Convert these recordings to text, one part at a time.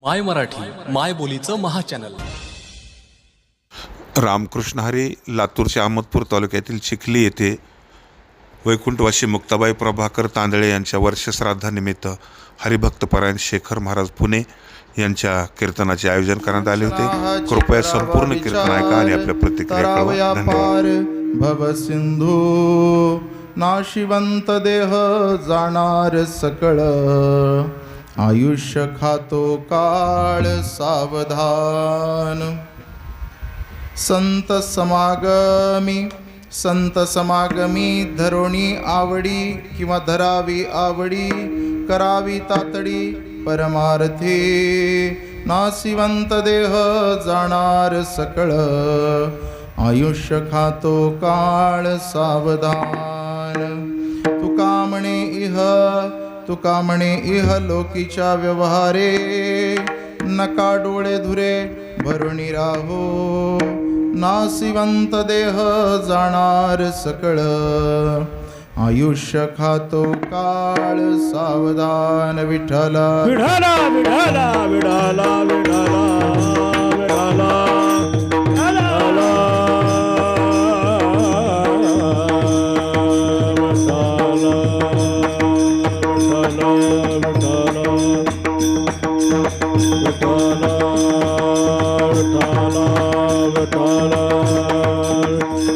माय मराठी माय बोलीचं महाचॅनल. रामकृष्ण हरी लातूरच्या अहमदपूर तालुक्यातील चिखली येथे वैकुंठवासी मुक्ताबाई प्रभाकर तांदळे यांच्या वर्षश्राद्धानिमित्त हरिभक्तपरायण शेखर महाराज पुणे यांच्या कीर्तनाचे आयोजन करण्यात आले होते. कृपया संपूर्ण कीर्तन ऐका आणि आपल्या प्रतिक्रिया कळवा. धन्यवाद. भव सिंधू नाशिवंत देह जाणार सकळ, आयुष्य खातो काळ सावधान. संत समागमी धरोणी आवडी, किंवा धरावी आवडी करावी तातडी परमार्थी. नाशिवंत देह जाणार सकळ, आयुष्य खातो काळ सावधान. तुका म्हणे इह लोकीच्या व्यवहारे, नका डोळे धुरे भरुणी राहो. नाशिवंत देह जाणार सकळ, आयुष्य खातो काळ सावधान. विठ्ठला विठाला विठाला विठाला विठाला विठाला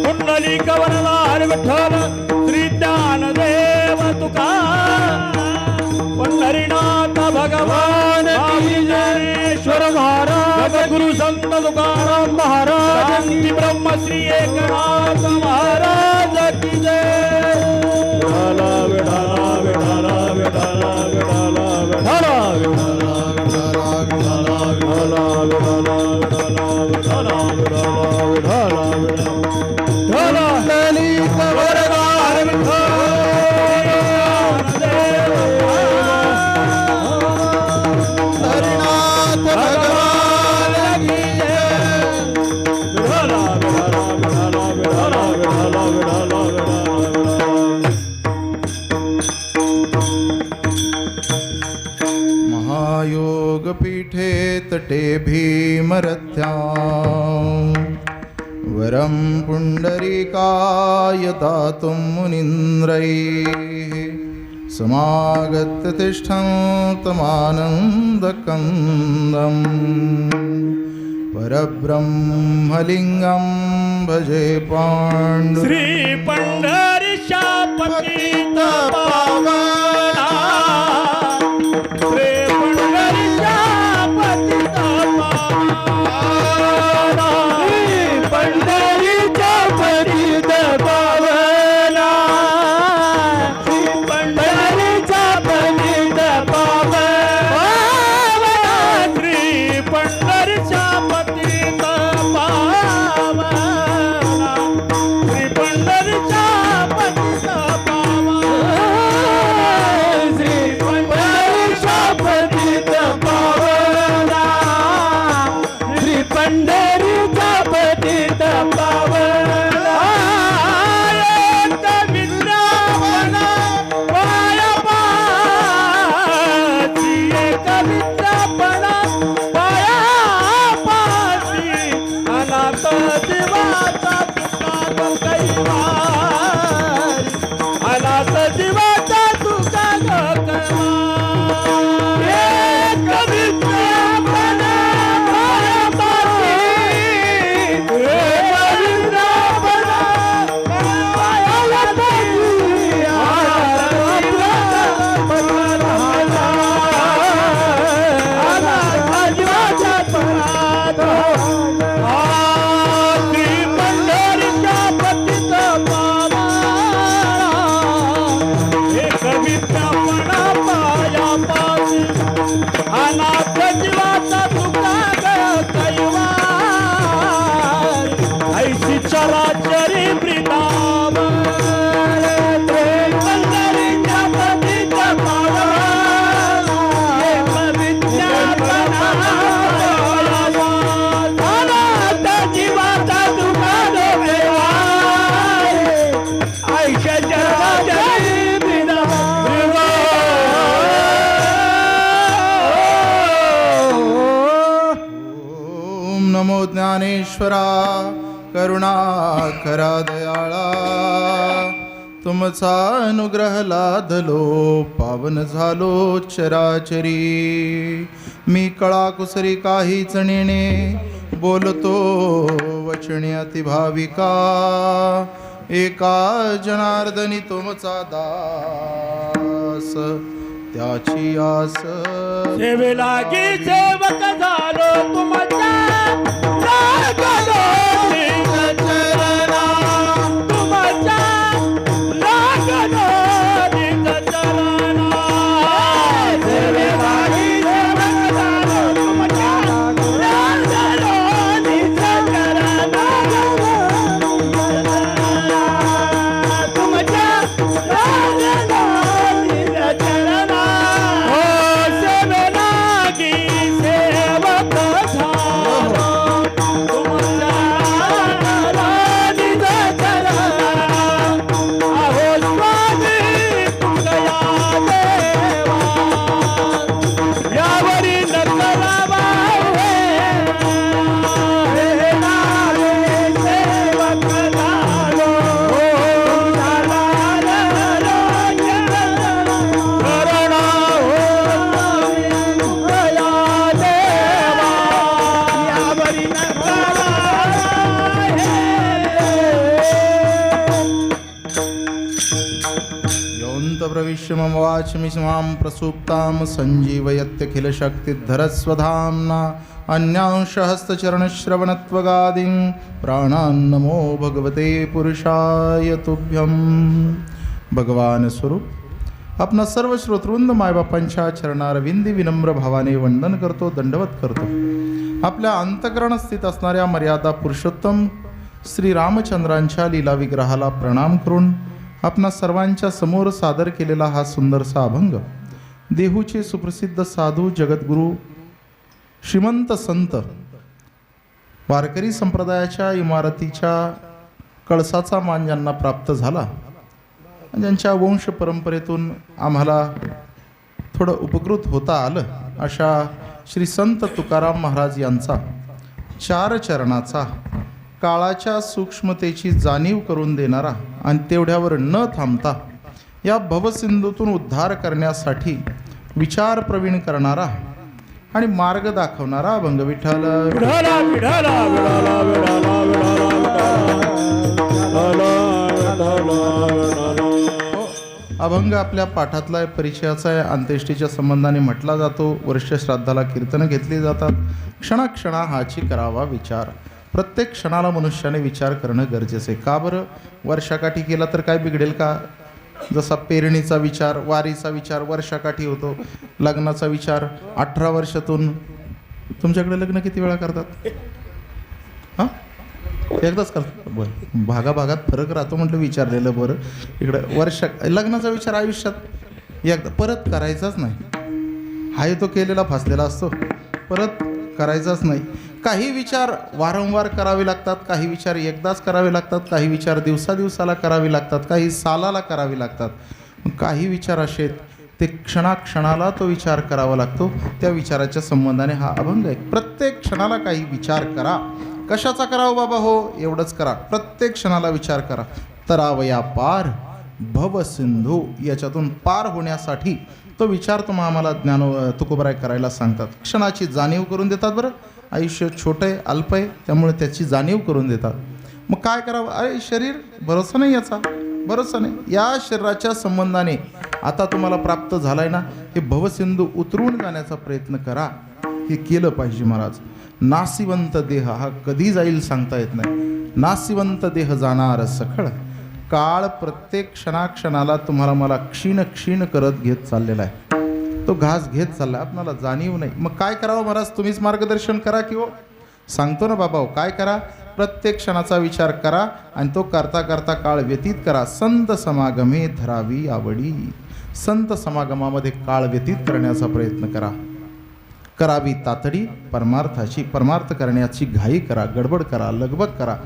कुंडली कवरलाल विठ्ठल श्री ज्ञानदेव तुका. पंढरीनाथ भगवान ज्ञानेश्वर महाराज, गुरु संत तुकाराम महाराज, ब्रह्मश्री एकनाथ महाराज की जय. विठाला विठाला विठाला विठाला विठाला विठाला महायोगपीठे तटे भीमरथ्यां, वरं पुण्डरीकाय दातुं मुनीन्द्रैः. समागत्य तिष्ठन्तमानन्दकन्दं, परब्रह्मलिङ्गं भजे पाण्डु. श्री पंढरीशा पतित पावना, श्री पंढरीशा पतित पावना, श्री पंढरीशा पतित पावना, श्री पंढरीशा पतित पावना, श्री पंढरीशा पतित पावना, श्री पंढरीशा पतित पावना. नमो ज्ञानेश्वरा करुणाकरा दयाळा, तुमचा अनुग्रह लादलो पावन झालो चराचरी. मी कळा कुसरी काहीच नेणे, बोलतो वचने अतिभाविका. एका जनार्दनी तुमचा दास, त्याची आस. सेवेलागी सेवक झालो तुमच्या, लागलो निज चरणा. तुमच्या लागलो निज चरणा. सेवेलागी सेवक झालो तुमच्या, लागलो निज चरणा. तुमच्या लागलो निज चरणा. हो सेवेलागी सेवक झालो तुमच्या, निज चरणा. अहो स्वामी तुझया देवा, यावरी न करावा सेवेलागी सेवक झालो. करुणा हो तुझया देवा, यावरी न करावा. योऽन्त प्रविश्य मम वाचमि मां प्रसुप्तां सञ्जीवयत्यखिलशक्तिधरस्वधाम्ना. अन्यांशहस्तचरणश्रवणत्वगादीं प्राणान्नमो भगवते पुरुषाय तुभ्यं. भगवान स्वरूप आपणा सर्व श्रोतृंद मायबापांच्या चरणारविंदी विनम्र भावाने वंदन करतो, दंडवत करतो. आपल्या अंतःकरण स्थित असणाऱ्या मर्यादा पुरुषोत्तम श्री रामचंद्रांच्या लीला विग्रहाला प्रणाम करून आपणा सर्वांच्या समोर सादर केलेला हा सुंदरसा अभंग देहूचे सुप्रसिद्ध साधू जगद्गुरू श्रीमंत संत वारकरी संप्रदायाच्या इमारतीच्या कळसाचा मान ज्यांना प्राप्त झाला, ज्यांच्या वंश परंपरेतून आम्हाला थोडं उपकृत होता आलं, अशा श्री संत तुकाराम महाराज यांचा चार चरणाचा काळाच्या सूक्ष्मतेची जाणीव करून देणारा आणि तेवढ्यावर न थांबता या भवसिंधूतून उद्धार करण्यासाठी विचार प्रवीण करणारा आणि मार्ग दाखवणारा अभंग. विठ्ठल विठाला विठाला विठाला विठाला विठाला. अभंग आपल्या पाठातला परिचयाचा आहे. अंत्येष्टीच्या संबंधाने म्हटला जातो. वर्ष श्राद्धाला कीर्तनं घेतली जातात. क्षणाक्षणा हाची करावा विचार. प्रत्येक क्षणाला मनुष्याने विचार करणं गरजेचं आहे. का बरं? वर्षाकाठी केला तर काय बिघडेल का? जसा पेरणीचा विचार, वारीचा विचार वर्षाकाठी होतो. लग्नाचा विचार 18 वर्षातून. तुमच्याकडे लग्न किती वेळा करतात? हां, एकदाच करतात. बरं, भागाभागात फरक राहतो म्हटलं विचारलेलं बरं. इकडं लग्नाचा विचार आयुष्यात एकदा परत करायचाच नाही. हाय तो केलेला फासलेला असतो, परत करायचाच नाही. काही विचार वारंवार करावे लागतात, काही विचार एकदाच करावे लागतात, काही विचार दिवसाला करावे लागतात, काही सालाला करावे लागतात. काही विचार असे आहेत ते क्षणाक्षणाला तो विचार करावा लागतो. त्या विचाराच्या संबंधाने हा अभंग आहे. प्रत्येक क्षणाला काही विचार करा. कशाचा करावं बाबा? हो, एवढंच करा. प्रत्येक क्षणाला विचार करा. तरावया पार भवसिंधू, याच्यातून पार होण्यासाठी तो विचार आम्हाला तुकोबराय करायला सांगतात. क्षणाची जाणीव करून देतात. बरं, आयुष्य छोटं आहे, अल्प आहे, त्यामुळे त्याची जाणीव करून देतात. मग काय करावं? अरे शरीर भरोसा नाही, याचा भरोसा नाही. या शरीराच्या संबंधाने आता तुम्हाला प्राप्त झालाय ना, हे भवसिंधू उतरून जाण्याचा प्रयत्न करा. हे केलं पाहिजे महाराज. नासिवंत देह हा कधी जाईल सांगता येत नाही. नासिवंत देह जाणार सखळ. काळ प्रत्येक क्षणाक्षणाला तुम्हाला मला क्षीण क्षीण करत घेत चाललेला आहे. तो घास घेत चालला, आपणाला जाणीव नाही. मग काय करावं महाराज? तुम्हीच मार्गदर्शन करा की हो. सांगतो ना बाबा, काय करा? प्रत्येक क्षणाचा विचार करा आणि तो करता करता काळ व्यतीत करा. संत समागमे धरावी आवडी. संत समागमामध्ये काळ व्यतीत करण्याचा प्रयत्न करा. करावी तातडी परमार्थाची. परमार्थ करण्याची घाई करा, गडबड करा, लगबग करा.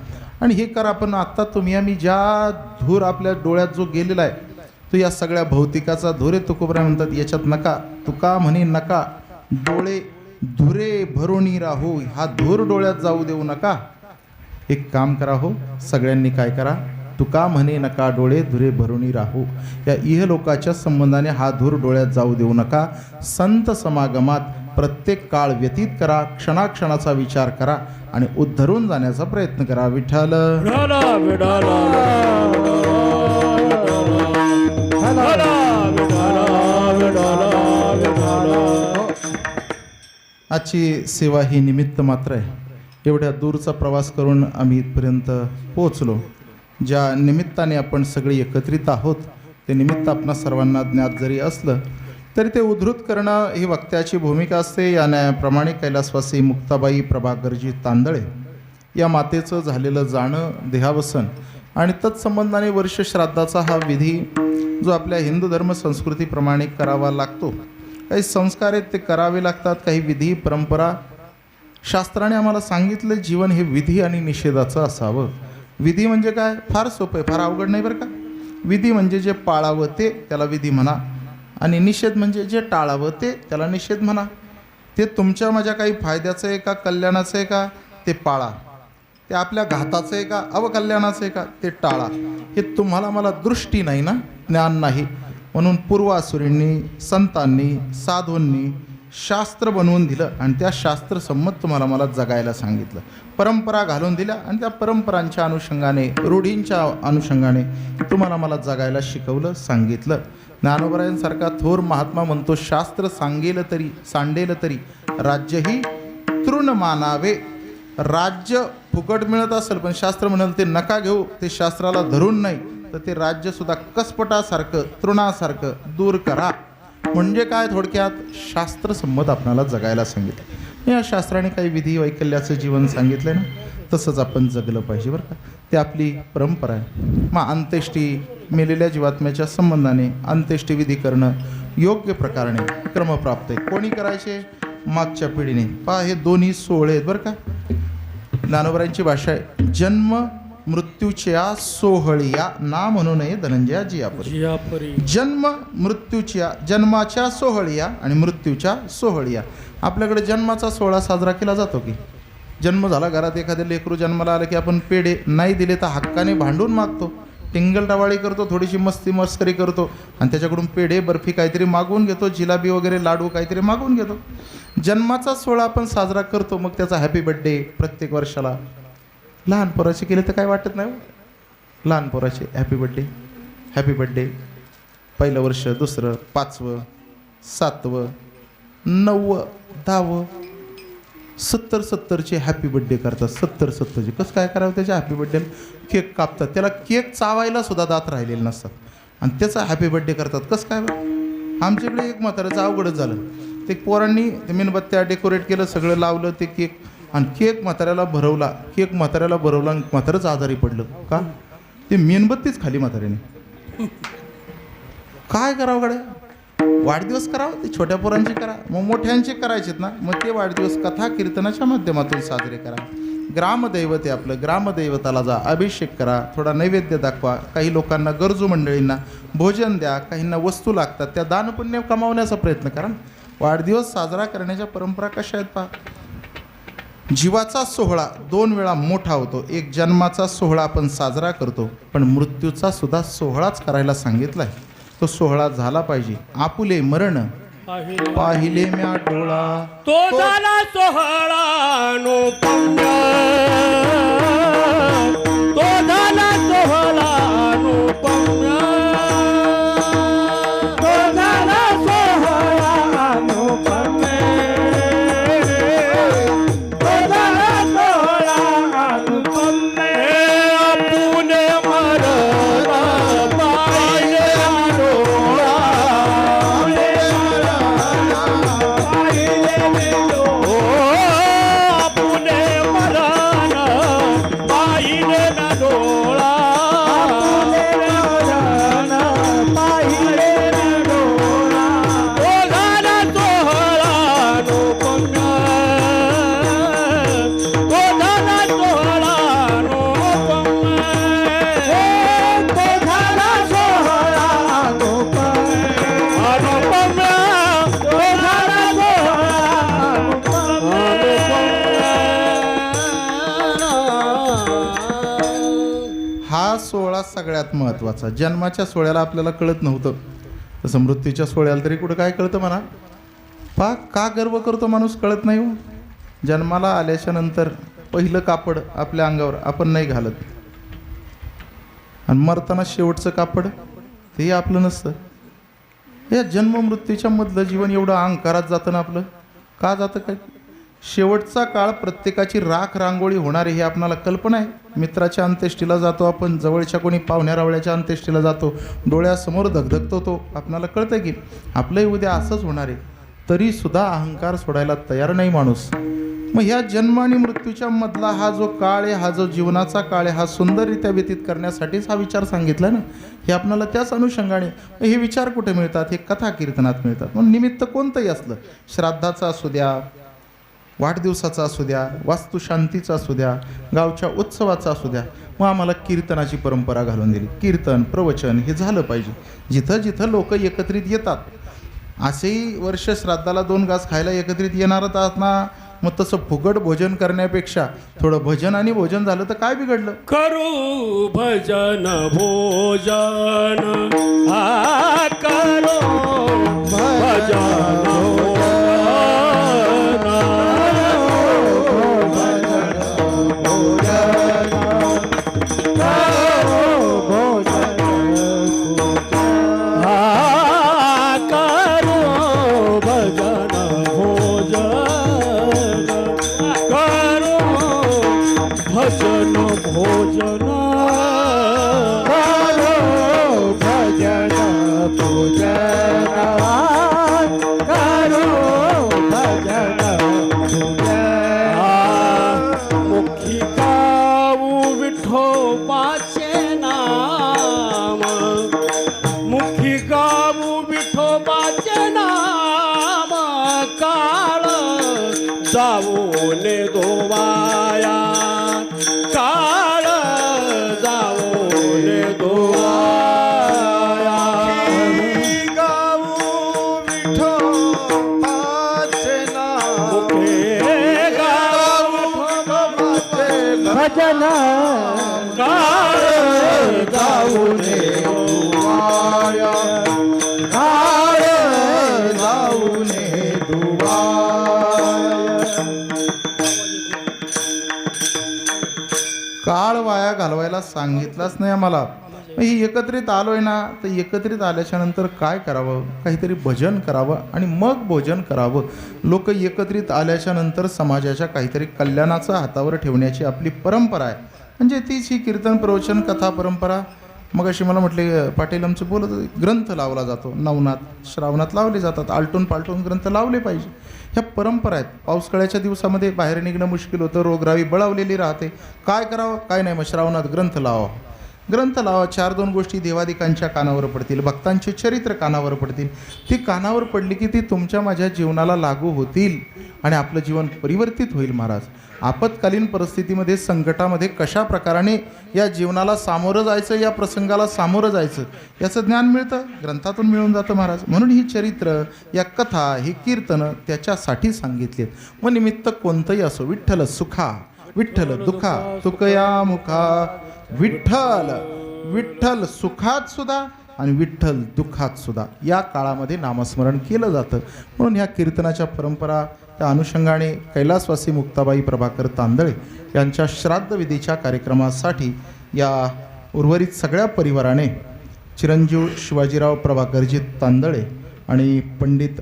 आणि हे करा. पण आत्ता तुम्ही आम्ही ज्या धूर आपल्या डोळ्यात जो गेलेला आहे, तो या सगळ्या भौतिकाचा धूर आहे. तुकोबराय म्हणतात याच्यात नका. तुका म्हणे नका. डोळे धुरे भरोणी राहो, हा धूर डोळ्यात जाऊ देऊ नका. एक काम करा हो सगळ्यांनी, काय करा, तुका म्हणे नका डोळे धुरे भरुणी राहू. या इहलोकाच्या संबंधाने हा धूर डोळ्यात जाऊ देऊ नका. संत समागमात प्रत्येक काळ व्यतीत करा, क्षणाक्षणाचा विचार करा आणि उद्धरून जाण्याचा प्रयत्न करा. विठ्ठल विठाला विठाला विठाला विठाला विठाला. आजची सेवा ही निमित्त मात्र आहे. एवढ्या दूरचा प्रवास करून आम्ही इथपर्यंत पोहोचलो. ज्या निमित्ताने आपण सगळे एकत्रित आहोत ते निमित्त आपणा सर्वांना ज्ञात जरी असलं तरी ते उद्धृत करणं ही वक्त्याची भूमिका असते. या न्यायाप्रमाणे कैलासवासी मुक्ताबाई प्रभाकरजी तांदळे या मातेचं झालेलं जाणं, देहावसन आणि तत्संबंधाने वर्षश्राद्धाचा हा विधी जो आपल्या हिंदू धर्म संस्कृतीप्रमाणे करावा लागतो. काही संस्कार आहेत ते करावे लागतात, काही विधी परंपरा शास्त्राने आम्हाला सांगितलं. जीवन हे विधी आणि निषेधाचं असावं. विधी म्हणजे काय, फार सोपं आहे, फार अवघड नाही बरं का. विधी म्हणजे जे पाळावं ते त्याला विधी म्हणा, आणि निषेध म्हणजे जे टाळावं ते त्याला निषेध म्हणा. ते तुमच्या माझ्या काही फायद्याचं आहे का, कल्याणाचं आहे का, ते पाळा. ते आपल्या घाताचं आहे का, अवकल्याणाचं आहे का, ते टाळा. हे तुम्हाला मला दृष्टी नाही ना, ज्ञान नाही. म्हणून पूर्वासुरींनी, संतांनी, साधूंनी शास्त्र बनवून दिलं आणि त्या शास्त्रसंमत तुम्हाला मला जगायला सांगितलं. परंपरा घालून दिल्या आणि त्या परंपरांच्या अनुषंगाने, रूढींच्या अनुषंगाने तुम्हाला मला जगायला शिकवलं, सांगितलं. ज्ञानोबरायांसारखा थोर महात्मा म्हणतो, शास्त्र सांगेल तरी, सांडेल तरी राज्यही तृण मानावे. राज्य फुकट मिळत असेल पण शास्त्र म्हणाल ते नका घेऊ, ते शास्त्राला धरून नाही, तर ते राज्यसुद्धा कसपटासारखं, तृणासारखं दूर करा. म्हणजे काय, थोडक्यात शास्त्रसंमत आपणाला जगायला सांगितलं. या शास्त्राने काही विधी वैकल्याचं जीवन सांगितलं ना, तसंच आपण जगलं पाहिजे बरं का. ते आपली परंपरा आहे. मग अंत्येष्टी, मेलेल्या जीवात्म्याच्या संबंधाने अंत्येष्टीविधी करणं योग्य प्रकाराने क्रमप्राप्त आहे. कोणी करायचे, मागच्या पिढीने. पहा हे दोन्ही सोहळे आहेत बरं का. ज्ञानोबरांची भाषा आहे, जन्म मृत्यूच्या सोहळिया ना म्हणू नये धनंजया जियापरी. जन्म मृत्यूच्या, जन्माच्या सोहळिया आणि मृत्यूच्या सोहळिया. आपल्याकडे जन्माचा सोहळा साजरा केला जातो की, जन्म झाला, घरात एखादे लेकरू जन्माला आलं की आपण पेढे नाही दिले तर हक्काने भांडून मागतो, टिंगलटावाळी करतो, थोडीशी मस्ती मस्करी करतो आणि त्याच्याकडून पेढे, बर्फी काहीतरी मागवून घेतो, जिलाबी वगैरे लाडू काहीतरी मागवून घेतो. जन्माचा सोहळा आपण साजरा करतो. मग त्याचा हॅपी बर्थडे प्रत्येक वर्षाला. लहान पोराचे केले तर काय वाटत नाही. लहान पोराचे हॅपी बर्थडे, हॅपी बर्थडे, पहिलं वर्ष, दुसरं, 5वं, 7वं, 9वं, 10वं, 70-70चे हॅपी बर्थडे करतात. 70-70चे कसं काय करावं, त्याच्या हॅपी बर्थडेला केक कापतात, त्याला केक चावायला सुद्धा दात राहिलेले नसतात आणि त्याचा हॅपी बर्थडे करतात. कसं काय बरं. आमच्याकडे एक म्हाताऱ्याचं अवघडच झालं. ते पोरांनी ते मेणबत्त्या डेकोरेट केलं, सगळं लावलं, ते केक आणि केक म्हाताऱ्याला भरवला. केक म्हाताऱ्याला भरवला आणि म्हातारंच आजारी पडलं. का, ते मेणबत्तीच खाली म्हाताऱ्याने. काय करावं गड्या. वाढदिवस करावं ते छोट्या पोरांचे करा, मग मोठ्यांचे करायचेत ना, मग ते वाढदिवस कथा कीर्तनाच्या माध्यमातून साजरे करा. ग्रामदैवत आहे आपलं, ग्रामदैवताला जा, अभिषेक करा, थोडा नैवेद्य दाखवा. काही लोकांना, गरजू मंडळींना भोजन द्या, काहींना वस्तू लागतात त्या दानपुण्य कमावण्याचा प्रयत्न करा. वाढदिवस साजरा करण्याच्या परंपरा कशा आहेत पहा. जीवाचा सोहळा 2 वेळा मोठा होतो. एक जन्माचा सोहळा आपण साजरा करतो, पण मृत्यूचा सुद्धा सोहळाच करायला सांगितला आहे. तो सोहळा झाला पाहिजे. आपुले मरण पाहिले म्या डोळा, तो झाला सोहळा अनुपम्य, तो झाला सोहळा अनुपम्य, तो झाला सोहळा अनुपम्य, तो झाला सोहळा अनुपम्य. आपुले मरण पाहिले डोळा, आपुले सोहळा सगळ्यात महत्त्वाचा. जन्माच्या सोहळ्याला आपल्याला कळत नव्हतं, तसं मृत्यूच्या सोहळ्याला तरी कुठं काय कळतं म्हणा. का गर्व करतो माणूस कळत नाही हो. जन्माला आल्याच्या नंतर पहिलं कापड आपल्या अंगावर आपण नाही घालत, आणि मरताना शेवटचं कापड ते आपलं नसतं. या जन्म मृत्यूच्या मधलं जीवन एवढं अहंकारात जातं ना आपलं. का जातं काय? शेवटचा काळ प्रत्येकाची राख रांगोळी होणार आहे हे आपणाला कल्पना आहे. मित्राच्या अंत्येष्टीला जातो आपण, जवळच्या कोणी पाहुण्या रावळ्याच्या अंत्येष्टीला जातो, डोळ्यासमोर धगधगतो तो. आपणाला कळतं की आपलंही उद्या असंच होणार आहे, तरीसुद्धा अहंकार सोडायला तयार नाही माणूस. मग ह्या जन्म आणि मृत्यूच्या मधला हा जो काळ आहे, हा जो जीवनाचा काळ आहे, हा सुंदररित्या व्यतीत करण्यासाठीच हा विचार सांगितला ना. हे आपल्याला त्याच अनुषंगाने हे विचार कुठे मिळतात? हे कथा कीर्तनात मिळतात. म्हणून निमित्त कोणतंही असलं, श्राद्धाचं असू द्या, वाढदिवसाचा असू द्या, वास्तुशांतीचा असू द्या, गावच्या उत्सवाचा असू द्या, मग आम्हाला कीर्तनाची परंपरा घालून दिली. कीर्तन प्रवचन हे झालं पाहिजे. जिथं जिथं लोक एकत्रित येतात, असेही वर्ष श्राद्धाला 2 घास खायला एकत्रित येणारच आहात ना, मग तसं फुकट भोजन करण्यापेक्षा थोडं भजन आणि भोजन झालं तर काय बिघडलं? करू भजन भोजन करो भजन भजन भोजन करो भजन भोजन करो भजन भोजन. मुखी गाऊ विठोबाचे नाम, मुखी गाऊ विठोबाचे नाम, काळ जाऊन दोवाया, काळ जाऊन दोवाया. गाऊ विठोबाचे नाम, मुखे गाऊ विठोबाचे भजन, काळ जाऊन दोवाया, काळ जाऊन काळ वाया घालवायला सांगितलंच नाही आम्हाला. ही एकत्रित आलोय ना, तर एकत्रित आल्याच्या नंतर काय करावं? काहीतरी भजन करावं आणि मग भोजन करावं. लोक एकत्रित आल्याच्या नंतर समाजाच्या काहीतरी कल्याणाचं हातावर ठेवण्याची आपली परंपरा आहे. म्हणजे तीच ही कीर्तन प्रवचन कथा परंपरा. मग अशी मला म्हटले पाटील आमचं बोलत होते, ग्रंथ लावला जातो, नवनाथ श्रावणात लावले जातात, आलटून पालटून ग्रंथ लावले पाहिजे. ह्या परंपरा आहेत. पावसाळ्याच्या दिवसामध्ये बाहेर निघणं मुश्किल होतं, रोगराई बळावलेली राहते. काय करावं? काय नाही, मग श्रावणात ग्रंथ लावा, ग्रंथ लावा. 4-2 गोष्टी देवादिकांच्या कानावर पडतील, भक्तांचे चरित्र कानावर पडतील. ती कानावर पडली की ती तुमच्या माझ्या जीवनाला लागू होतील आणि आपलं जीवन परिवर्तित होईल. महाराज, आपत्कालीन परिस्थितीमध्ये, संकटामध्ये कशा प्रकाराने या जीवनाला सामोरं जायचं, या प्रसंगाला सामोरं जायचं, याचं ज्ञान मिळतं, ग्रंथातून मिळून जातं महाराज. म्हणून ही चरित्र, या कथा, ही कीर्तनं त्याच्यासाठी सांगितली आहेत. मग निमित्त कोणतंही असो, विठ्ठल सुखा, विठ्ठल दुखा, तुकया मुखा, विठ्ठल विठ्ठल सुखात सुद्धा आणि विठ्ठल दुःखात सुद्धा या काळामध्ये नामस्मरण केलं जातं. म्हणून ह्या कीर्तनाच्या परंपरा त्या अनुषंगाने कैलासवासी मुक्ताबाई प्रभाकर तांदळे यांच्या श्राद्धविधीच्या कार्यक्रमासाठी या उर्वरित सगळ्या परिवाराने चिरंजीव शिवाजीराव प्रभाकरजी तांदळे आणि पंडित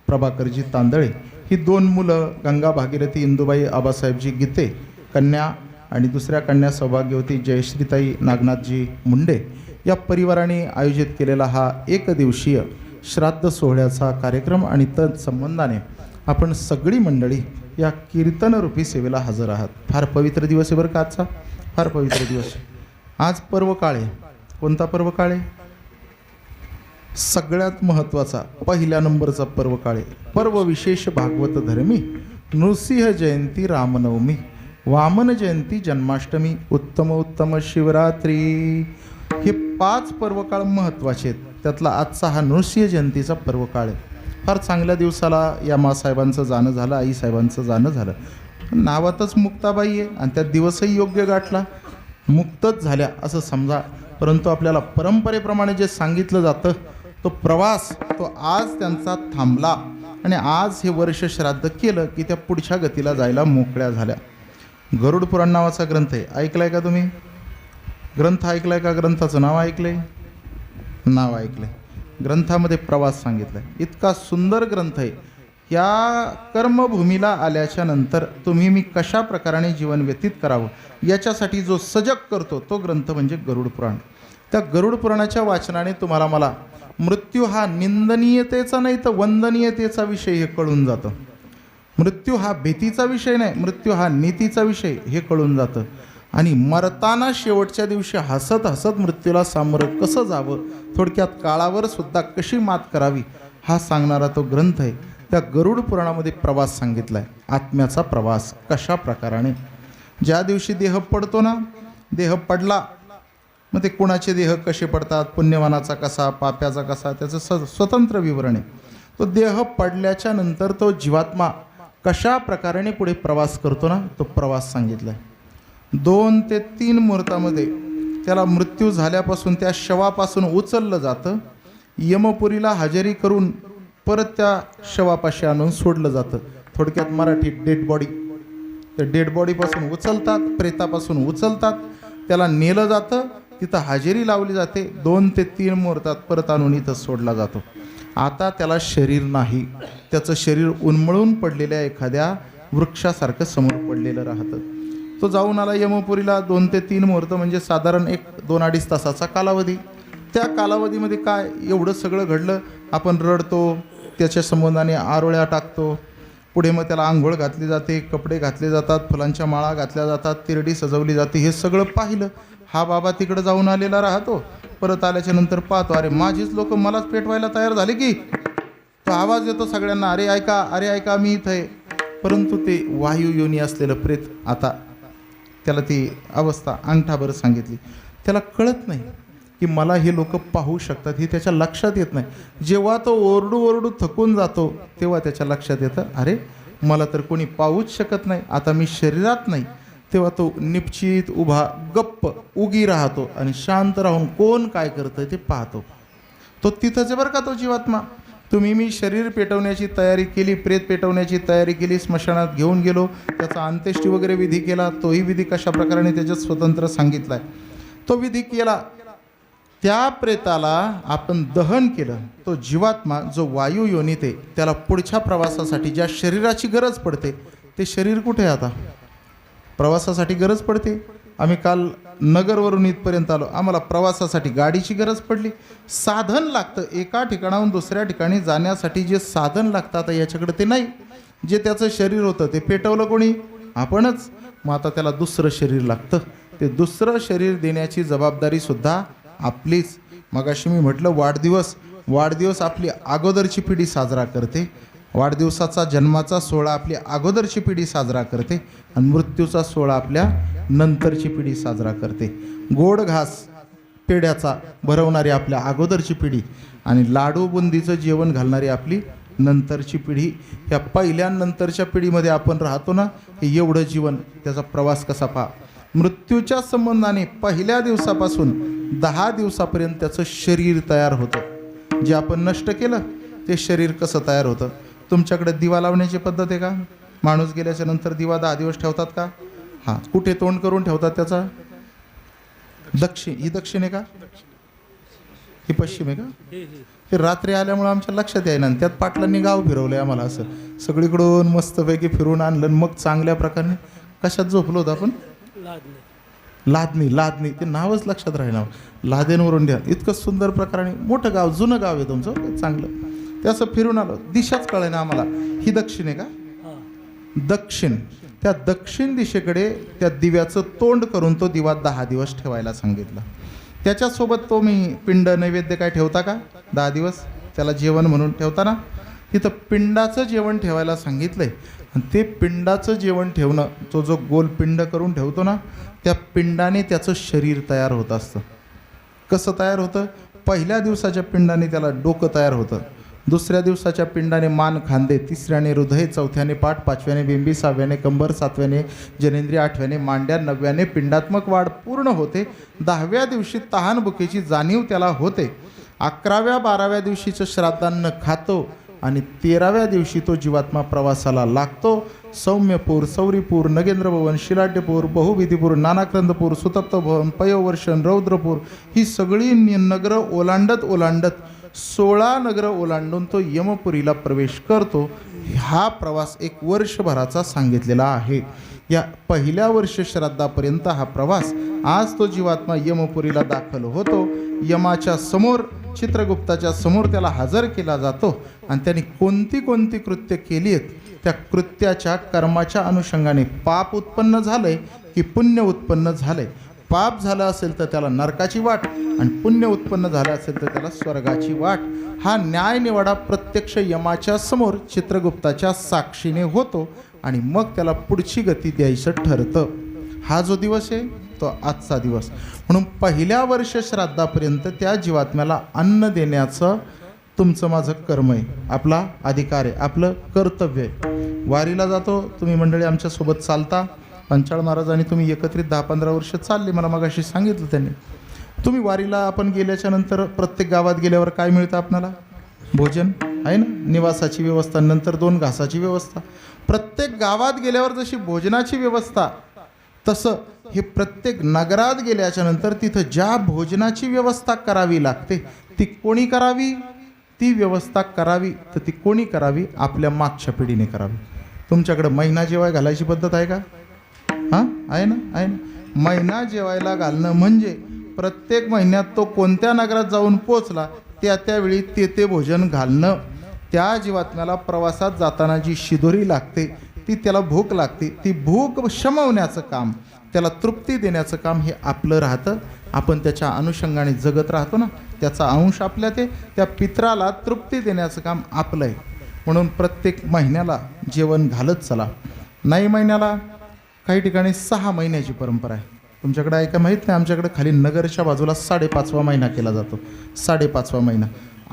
प्रभाकरजी तांदळे ही 2 मुलं, गंगा भागीरथी इंदुबाई आबासाहेबजी गीते कन्या आणि दुसऱ्या कन्या सौभाग्यवती जयश्रीताई नागनाथजी मुंडे, या परिवाराने आयोजित केलेला हा 1 दिवसीय श्राद्ध सोहळ्याचा कार्यक्रम. आणि तत्संबंधाने आपण सगळी मंडळी या कीर्तनरूपी सेवेला हजर आहात. फार पवित्र दिवस आहे बरं का आजचा, फार पवित्र दिवस. आज पर्व काळ आहे. कोणता पर्व काळ आहे? सगळ्यात महत्त्वाचा, पहिल्या नंबरचा पर्व काळ आहे. पर्व विशेष भागवत धर्मी, नृसिंह जयंती, रामनवमी, वामन जयंती, जन्माष्टमी, उत्तम शिवरात्री. हे 5 पर्वकाळ महत्त्वाचे आहेत. त्यातला आजचा हा नृसिंह जयंतीचा पर्वकाळ आहे. फार चांगल्या दिवसाला या मासाहेबांचं जाणं झालं, आईसाहेबांचं जाणं झालं. नावातच मुक्ताबाई आहे आणि त्यात दिवसही योग्य गाठला. मुक्तच झाल्या असं समजा. परंतु आपल्याला परंपरेप्रमाणे जे सांगितलं जातं तो प्रवास तो आज त्यांचा थांबला आणि आज हे वर्ष श्राद्ध केलं की त्या पुढच्या गतीला जायला मोकळ्या झाल्या. गरुड पुराण नावाचा ग्रंथ आहे, ऐकलाय का तुम्ही? ग्रंथ ऐकलाय का? ग्रंथाचं नाव ऐकलंय? नाव ऐकलंय. ग्रंथामध्ये प्रवास सांगितलाय. इतका सुंदर ग्रंथ आहे. या कर्मभूमीला आल्याच्या नंतर तुम्ही मी कशा प्रकाराने जीवन व्यतीत करावं याच्यासाठी जो सजग करतो तो ग्रंथ म्हणजे गरुड पुराण. त्या गरुड पुराणाच्या वाचनाने तुम्हाला मला मृत्यू हा निंदनीयतेचा नाही तर वंदनीयतेचा विषय हे कळून जातं. मृत्यू हा भीतीचा विषय नाही, मृत्यू हा नीतीचा विषय हे कळून जातं. आणि मरताना शेवटच्या दिवशी हसत हसत मृत्यूला सामोरं कसं जावं, थोडक्यात काळावर सुद्धा कशी मात करावी हा सांगणारा तो ग्रंथ आहे. त्या गरुड पुराणामध्ये प्रवास सांगितला आहे, आत्म्याचा प्रवास कशा प्रकाराने. ज्या दिवशी देह पडतो ना, देह पडला मग ते कुणाचे देह कसे पडतात, पुण्यवानाचा कसा, पाप्याचा कसा, त्याचं स्वतंत्र विवरण आहे. तो देह पडल्याच्या नंतर तो जीवात्मा कशा प्रकाराने पुढे प्रवास करतो ना, तो प्रवास सांगितला आहे. 2 ते 3 मुहूर्तामध्ये त्याला मृत्यू झाल्यापासून त्या शवापासून उचललं जातं, यमपुरीला हजेरी करून परत त्या शवापाशी आणून सोडलं जातं. थोडक्यात मराठीत डेड बॉडी. त्या डेड बॉडीपासून उचलतात, प्रेतापासून उचलतात, त्याला नेलं जातं, तिथं हजेरी लावली जाते. 2 ते 3 मुहूर्तात परत आणून इथं सोडला जातो. आता त्याला शरीर नाही, त्याचं शरीर उन्मळून पडलेल्या एखाद्या वृक्षासारखं समोर पडलेलं राहतं. तो जाऊन आला यमपुरीला. 2 ते 3 मुहूर्त म्हणजे साधारण 1-2-2.5 तासाचा कालावधी. त्या कालावधीमध्ये काय एवढं सगळं घडलं. आपण रडतो, त्याच्या संबंधाने आरोळ्या टाकतो, पुढे मग त्याला आंघोळ घातली जाते, कपडे घातले जातात, फुलांच्या माळा घातल्या जातात, तिरडी सजवली जाते. हे सगळं पाहिलं. हा बाबा तिकडं जाऊन आलेला राहतो. परत आल्याच्या नंतर पाहतो, अरे माझीच लोक मलाच पेटवायला तयार झाले की. तो आवाज येतो सगळ्यांना, अरे ऐका, अरे ऐका, मी इथं आहे. परंतु ते वायू योनी असलेलं प्रेत, आता त्याला ती अवस्था अंगठाभर सांगितली. त्याला कळत नाही की मला हे लोक पाहू शकतात, हे त्याच्या लक्षात येत नाही. जेव्हा तो ओरडू ओरडू थकून जातो तेव्हा त्याच्या लक्षात येतं, अरे मला तर कोणी पाहूच शकत नाही, आता मी शरीरात नाही. तेव्हा तो निश्चित उभा गप्प उगी राहतो आणि शांत राहून कोण काय करतं ते पाहतो. तो तिथंच आहे बरं का तो जीवात्मा. तुम्ही मी शरीर पेटवण्याची तयारी केली, प्रेत पेटवण्याची तयारी केली, स्मशानात घेऊन गेलो, त्याचा अंत्येष्टी वगैरे विधी केला. तोही विधी कशा प्रकारे त्याच्यात स्वतंत्र सांगितला आहे. तो विधी केला, त्या प्रेताला आपण दहन केलं. तो जीवात्मा जो वायू योनीत आहे त्याला पुढच्या प्रवासासाठी ज्या शरीराची गरज पडते ते शरीर कुठे आहे? आता प्रवासासाठी गरज पडते. आम्ही काल नगरवरून इथपर्यंत आलो, आम्हाला प्रवासासाठी गाडीची गरज पडली. साधन लागतं, एका ठिकाणाहून दुसऱ्या ठिकाणी जाण्यासाठी जे साधन लागतं आता याच्याकडे ते नाही. जे त्याचं शरीर होतं ते पेटवलं कोणी? आपणच. मग आता त्याला दुसरं शरीर लागतं. ते दुसरं शरीर देण्याची जबाबदारीसुद्धा आपलीच. मगाशी मी म्हटलं वाढदिवस आपली अगोदरची पिढी साजरा करते. वाढदिवसाचा जन्माचा सोहळा आपली अगोदरची पिढी साजरा करते आणि मृत्यूचा सोहळा आपल्या नंतरची पिढी साजरा करते. गोड घास पेढ्याचा भरवणारी आपल्या अगोदरची पिढी आणि लाडू बुंदीचं जेवण घालणारी आपली नंतरची पिढी. ह्या पहिल्या नंतरच्या पिढीमध्ये आपण राहतो ना, हे एवढं जीवन, त्याचा प्रवास कसा पहा. मृत्यूच्या संबंधाने पहिल्या दिवसापासून 10 दिवसापर्यंत त्याचं शरीर तयार होतं. जे आपण नष्ट केलं ते शरीर कसं तयार होतं. तुमच्याकडे दिवा लावण्याची पद्धत आहे का? माणूस गेल्याच्या नंतर दिवा 10 दिवस ठेवतात का? हां. कुठे तोंड करून ठेवतात त्याचा? दक्षिण. ही दक्षिण आहे का? ही पश्चिम आहे का? हे रात्री आल्यामुळं आमच्या लक्षात येईना. त्यात पाटलांनी गाव फिरवलं आहे आम्हाला. असं सगळीकडून मस्तपैकी फिरून आणलं. मग चांगल्या प्रकारे कशात झोपलो होतो आपण? लादणी. ते नावच लक्षात राहिलं. लादेनवरून द्या. इतकं सुंदर प्रकारे मोठं गाव, जुनं गाव आहे तुमचं, चांगलं. ते असं फिरून आलो, दिशाच कळे ना आम्हाला. ही दक्षिण आहे का? दक्षिण. त्या दक्षिण दिशेकडे त्या दिव्याचं तोंड करून तो दिवा 10 दिवस ठेवायला सांगितलं. त्याच्यासोबत तो मी पिंड नैवेद्य काय ठेवता का 10 दिवस? त्याला जेवण म्हणून ठेवता ना, तिथं पिंडाचं जेवण ठेवायला सांगितलं आहे. आणि ते पिंडाचं जेवण ठेवणं, तो जो गोल पिंड करून ठेवतो ना, त्या पिंडाने त्याचं शरीर तयार होत असतं. कसं तयार होतं? पहिल्या दिवसाच्या पिंडाने त्याला डोकं तयार होतं, दुसऱ्या दिवसाच्या पिंडाने मान खांदे, तिसऱ्याने हृदय, चौथ्याने पाठ, पाचव्याने बिंबी, सहाव्याने कंबर, सातव्याने जनेंद्रिय, आठव्याने मांड्या, नवव्याने पिंडात्मक वाढ पूर्ण होते. 10व्या दिवशी तहानभुकेची जाणीव त्याला होते. 11व्या 12व्या दिवशीचं श्राद्धान्न खातो आणि 13व्या दिवशी तो जीवात्मा प्रवासाला लागतो. सौम्यपूर, सौरीपूर, नगेंद्रभवन, शिलाढ्यपूर, बहुविधीपूर, नानाक्रंदपूर, सुतप्तभवन, पयोवर्षण, रौद्रपूर ही सगळी नगरं ओलांडत 16 नगरं ओलांडून तो यमपुरीला प्रवेश करतो. हा प्रवास 1 वर्षभराचा सांगितलेला आहे. या पहिल्या वर्ष श्राद्धापर्यंत हा प्रवास. आज तो जीवात्मा यमपुरीला दाखल होतो. यमाच्या समोर, चित्रगुप्ताच्या समोर त्याला हजर केला जातो आणि त्यांनी कोणती कृत्य केली आहेत, त्या कृत्याच्या कर्माच्या अनुषंगाने पाप उत्पन्न झालंय की पुण्य उत्पन्न झालंय. पाप झालं असेल तर त्याला नरकाची वाट आणि पुण्य उत्पन्न झालं असेल तर त्याला स्वर्गाची वाट. हा न्याय निवाडा प्रत्यक्ष यमाच्या समोर चित्रगुप्ताच्या साक्षीने होतो आणि मग त्याला पुढची गती द्यायचं ठरतं. हा जो दिवस आहे तो आजचा दिवस. म्हणून पहिल्या वर्ष श्राद्धापर्यंत त्या जीवात्म्याला अन्न देण्याचं तुमचं माझं कर्म आहे, आपला अधिकार आहे, आपलं कर्तव्य आहे. वारीला जातो तुम्ही मंडळी, आमच्यासोबत चालता. पंचाळ महाराज आणि तुम्ही एकत्रित 10-15 वर्ष चालले, मला मगाशी सांगितलं त्यांनी. तुम्ही वारीला आपण गेल्याच्या नंतर प्रत्येक गावात गेल्यावर काय मिळतं आपल्याला? भोजन आहे ना, निवासाची व्यवस्था, नंतर 2 घासाची व्यवस्था. प्रत्येक गावात गेल्यावर जशी भोजनाची व्यवस्था, तसं हे प्रत्येक नगरात गेल्याच्या नंतर तिथं ज्या भोजनाची व्यवस्था करावी लागते ती कोणी करावी? ती व्यवस्था करावी तर ती कोणी करावी? आपल्या मागच्या पिढीने करावी. तुमच्याकडं महिना जेवाय घालायची पद्धत आहे का? हां, आहे ना, आहे ना. महिना जेवायला घालणं म्हणजे प्रत्येक महिन्यात तो कोणत्या नगरात जाऊन पोचला त्यावेळी ते भोजन घालणं. त्या जीवात्म्याला प्रवासात जाताना जी शिदोरी लागते, ती त्याला भूक लागते, ती भूक शमवण्याचं काम, त्याला तृप्ती देण्याचं काम हे आपलं राहतं. आपण त्याच्या अनुषंगाने जगत राहतो ना, त्याचा अंश आपल्यात आहे. त्या पित्राला तृप्ती देण्याचं काम आपलं आहे. म्हणून प्रत्येक महिन्याला जेवण घालत चला. नाही महिन्याला, काही ठिकाणी 6 महिन्याची परंपरा आहे. तुमच्याकडे आहे का माहीत नाही. आमच्याकडे खाली नगरच्या बाजूला 5.5वा महिना केला जातो. 5.5वा महिना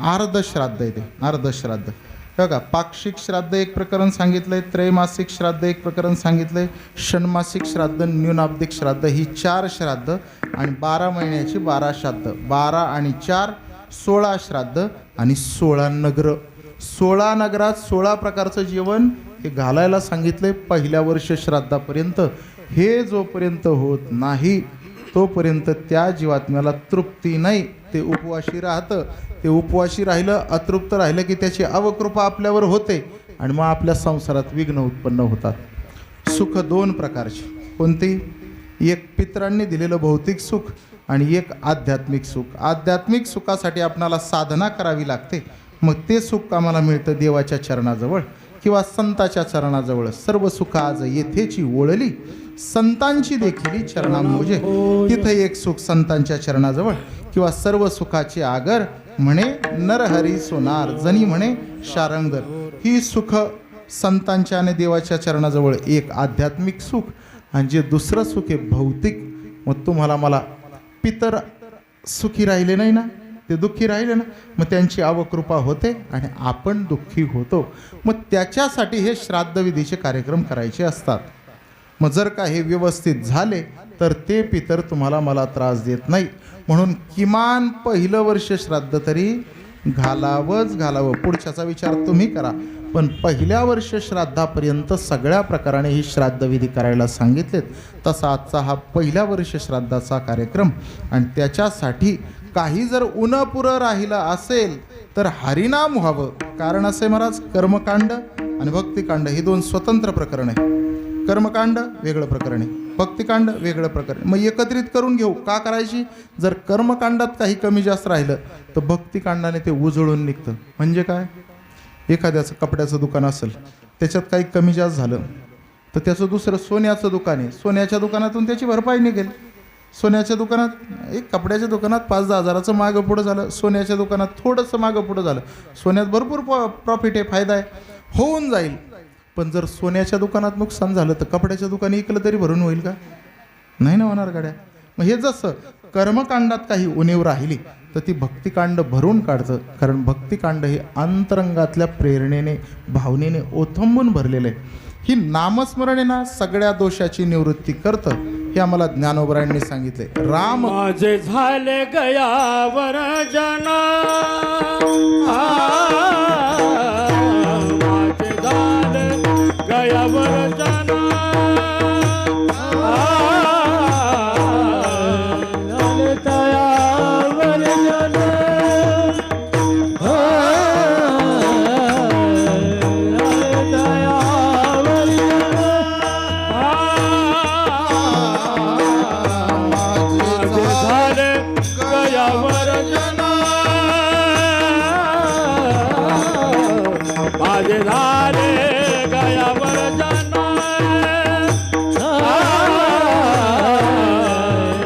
अर्धश्राद्ध आहे ते, अर्धश्राद्ध. बघा, पाक्षिक श्राद्ध एक प्रकरण सांगितलं आहे, त्रैमासिक श्राद्ध एक प्रकरण सांगितलं आहे, षण्मासिक श्राद्ध, न्यूनाब्दिक श्राद्ध ही 4 श्राद्ध आणि 12 महिन्याची 12 श्राद्ध. 12 आणि 4 16 श्राद्ध आणि 16 नगर. 16 नगरात 16 प्रकारचं जेवण हे घालायला सांगितलंय पहिल्या वर्ष श्राद्धापर्यंत. हे जोपर्यंत होत नाही तोपर्यंत त्या जीवात्म्याला तृप्ती नाही, ते उपवाशी राहतं. ते उपवाशी राहिलं, अतृप्त राहिलं की त्याची अवकृपा आपल्यावर होते आणि मग आपल्या संसारात विघ्न उत्पन्न होतात. सुख 2 प्रकारची. कोणती? एक पितरांनी दिलेलं भौतिक सुख आणि एक आध्यात्मिक सुख. आध्यात्मिक सुखासाठी आपणाला साधना करावी लागते. मग ते सुख आम्हाला मिळतं देवाच्या चरणाजवळ किंवा संताच्या चरणाजवळ. सर्व सुख आज येथेची ओळली, संतांची देखील चरणांमोजे. तिथं एक सुख संतांच्या चरणाजवळ किंवा सर्व सुखाचे आगर म्हणे नरहरी सोनार, जनी म्हणे शारंगधर. ही सुख संतांच्या आणि देवाच्या चरणाजवळ एक आध्यात्मिक सुख. आणि जे दुसरं सुख आहे भौतिक, मग तुम्हाला मला पितर सुखी राहिले नाही ना, ते दुःखी राहिले ना, मग त्यांची अवकृपा होते आणि आपण दुःखी होतो. मग त्याच्यासाठी हे श्राद्धविधीचे कार्यक्रम करायचे असतात. मग जर का हे व्यवस्थित झाले तर ते पितर तुम्हाला मला त्रास देत नाही. म्हणून किमान पहिलं वर्ष श्राद्ध तरी घालावं. पुढच्याचा विचार तुम्ही करा, पण पहिल्या वर्ष श्राद्धापर्यंत सगळ्या प्रकाराने ही श्राद्धविधी करायला सांगितलेत. तसा आजचा हा पहिल्या वर्ष श्राद्धाचा कार्यक्रम. आणि त्याच्यासाठी काही जर उनपुरं राहिलं असेल तर हरिनाम व्हावं. कारण असे महाराज, कर्मकांड आणि भक्तिकांड ही 2 स्वतंत्र प्रकरण आहे. कर्मकांड वेगळं प्रकरण आहे, भक्तिकांड वेगळं प्रकरण. मग एकत्रित करून घेऊ. का करायची? जर कर्मकांडात काही कमी जास्त राहिलं तर भक्तिकांडाने ते उजळून निघतं. म्हणजे काय? एखाद्याचं कपड्याचं दुकान असेल, त्याच्यात काही कमी जास्त झालं तर त्याचं दुसरं सोन्याचं दुकान आहे, सोन्याच्या दुकानातून त्याची भरपाई निघेल. सोन्याच्या दुकानात, एक कपड्याच्या दुकानात 5-10 हजाराचं मागं पुढं झालं, सोन्याच्या दुकानात थोडंसं मागं पुढं झालं. सोन्यात भरपूर प्रॉफिट आहे, फायदा आहे, होऊन जाईल. पण जर सोन्याच्या दुकानात नुकसान झालं तर कपड्याच्या दुकानी इकलं तरी भरून होईल का? नाही ना होणार गाड्या. मग हे जसं कर्मकांडात काही उणीव राहिली तर ती भक्तिकांड भरून काढतं. कारण भक्तिकांड हे अंतरंगातल्या प्रेरणेने भावनेने ओथंबून भरलेलं आहे. ही नामस्मरण आहे ना सगळ्या दोषाची निवृत्ती करतं, हे आम्हाला ज्ञानोबरायांनी सांगितले. राम माझे झाले गयावर जना, माझे झाले गयावर जना, झाले तयावर जना, माझे झाले गयावर जना,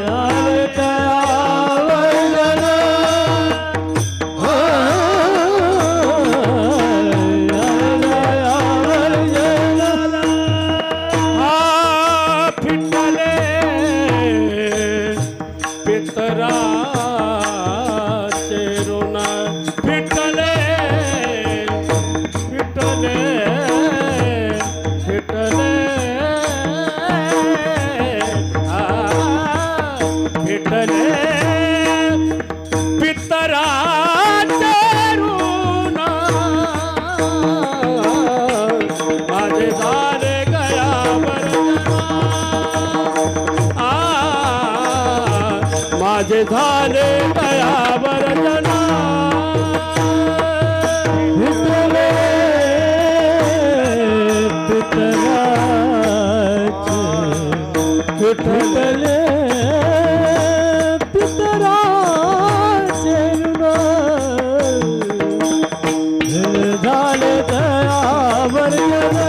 झाले तयावर जना, फिटले पितराचे ऋण, फिटले फिटले फिटले फिटले पितराचे ऋण, माझे झाले गयावर जना, माझे झाले गयावर जना, फिटले पितराचे, फिटले पितराचे ऋण, झाले दयावर जना,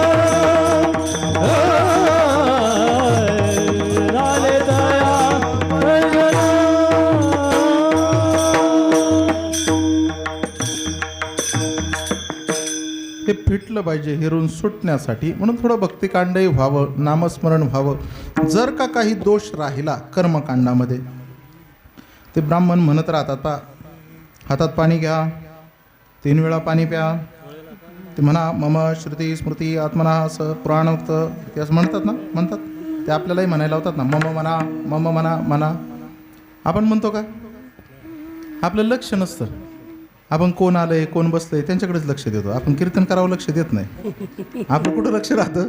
झाले दयावर जना. हे फिटलं पाहिजे हे ऋण सुटण्यासाठी, म्हणून थोडं भक्तिकांडही व्हावं, नामस्मरण व्हावं. जर का काही दोष राहिला कर्मकांडामध्ये, ते ब्राह्मण म्हणत राहतात पा, हातात पाणी घ्या, 3 वेळा पाणी प्या, ते म्हणा मम श्रुती स्मृती आत्मना असं पुराणोक्त ते असं म्हणतात ना, म्हणतात ते आपल्यालाही म्हणायला होतात ना, मम म्हणा मम म्हणा म्हणा. आपण म्हणतो का? आपलं लक्ष नसतं, आपण कोण आलंय कोण बसलंय त्यांच्याकडेच लक्ष देतो. आपण कीर्तन करावं लक्ष देत नाही. आपलं कुठं लक्ष राहतं?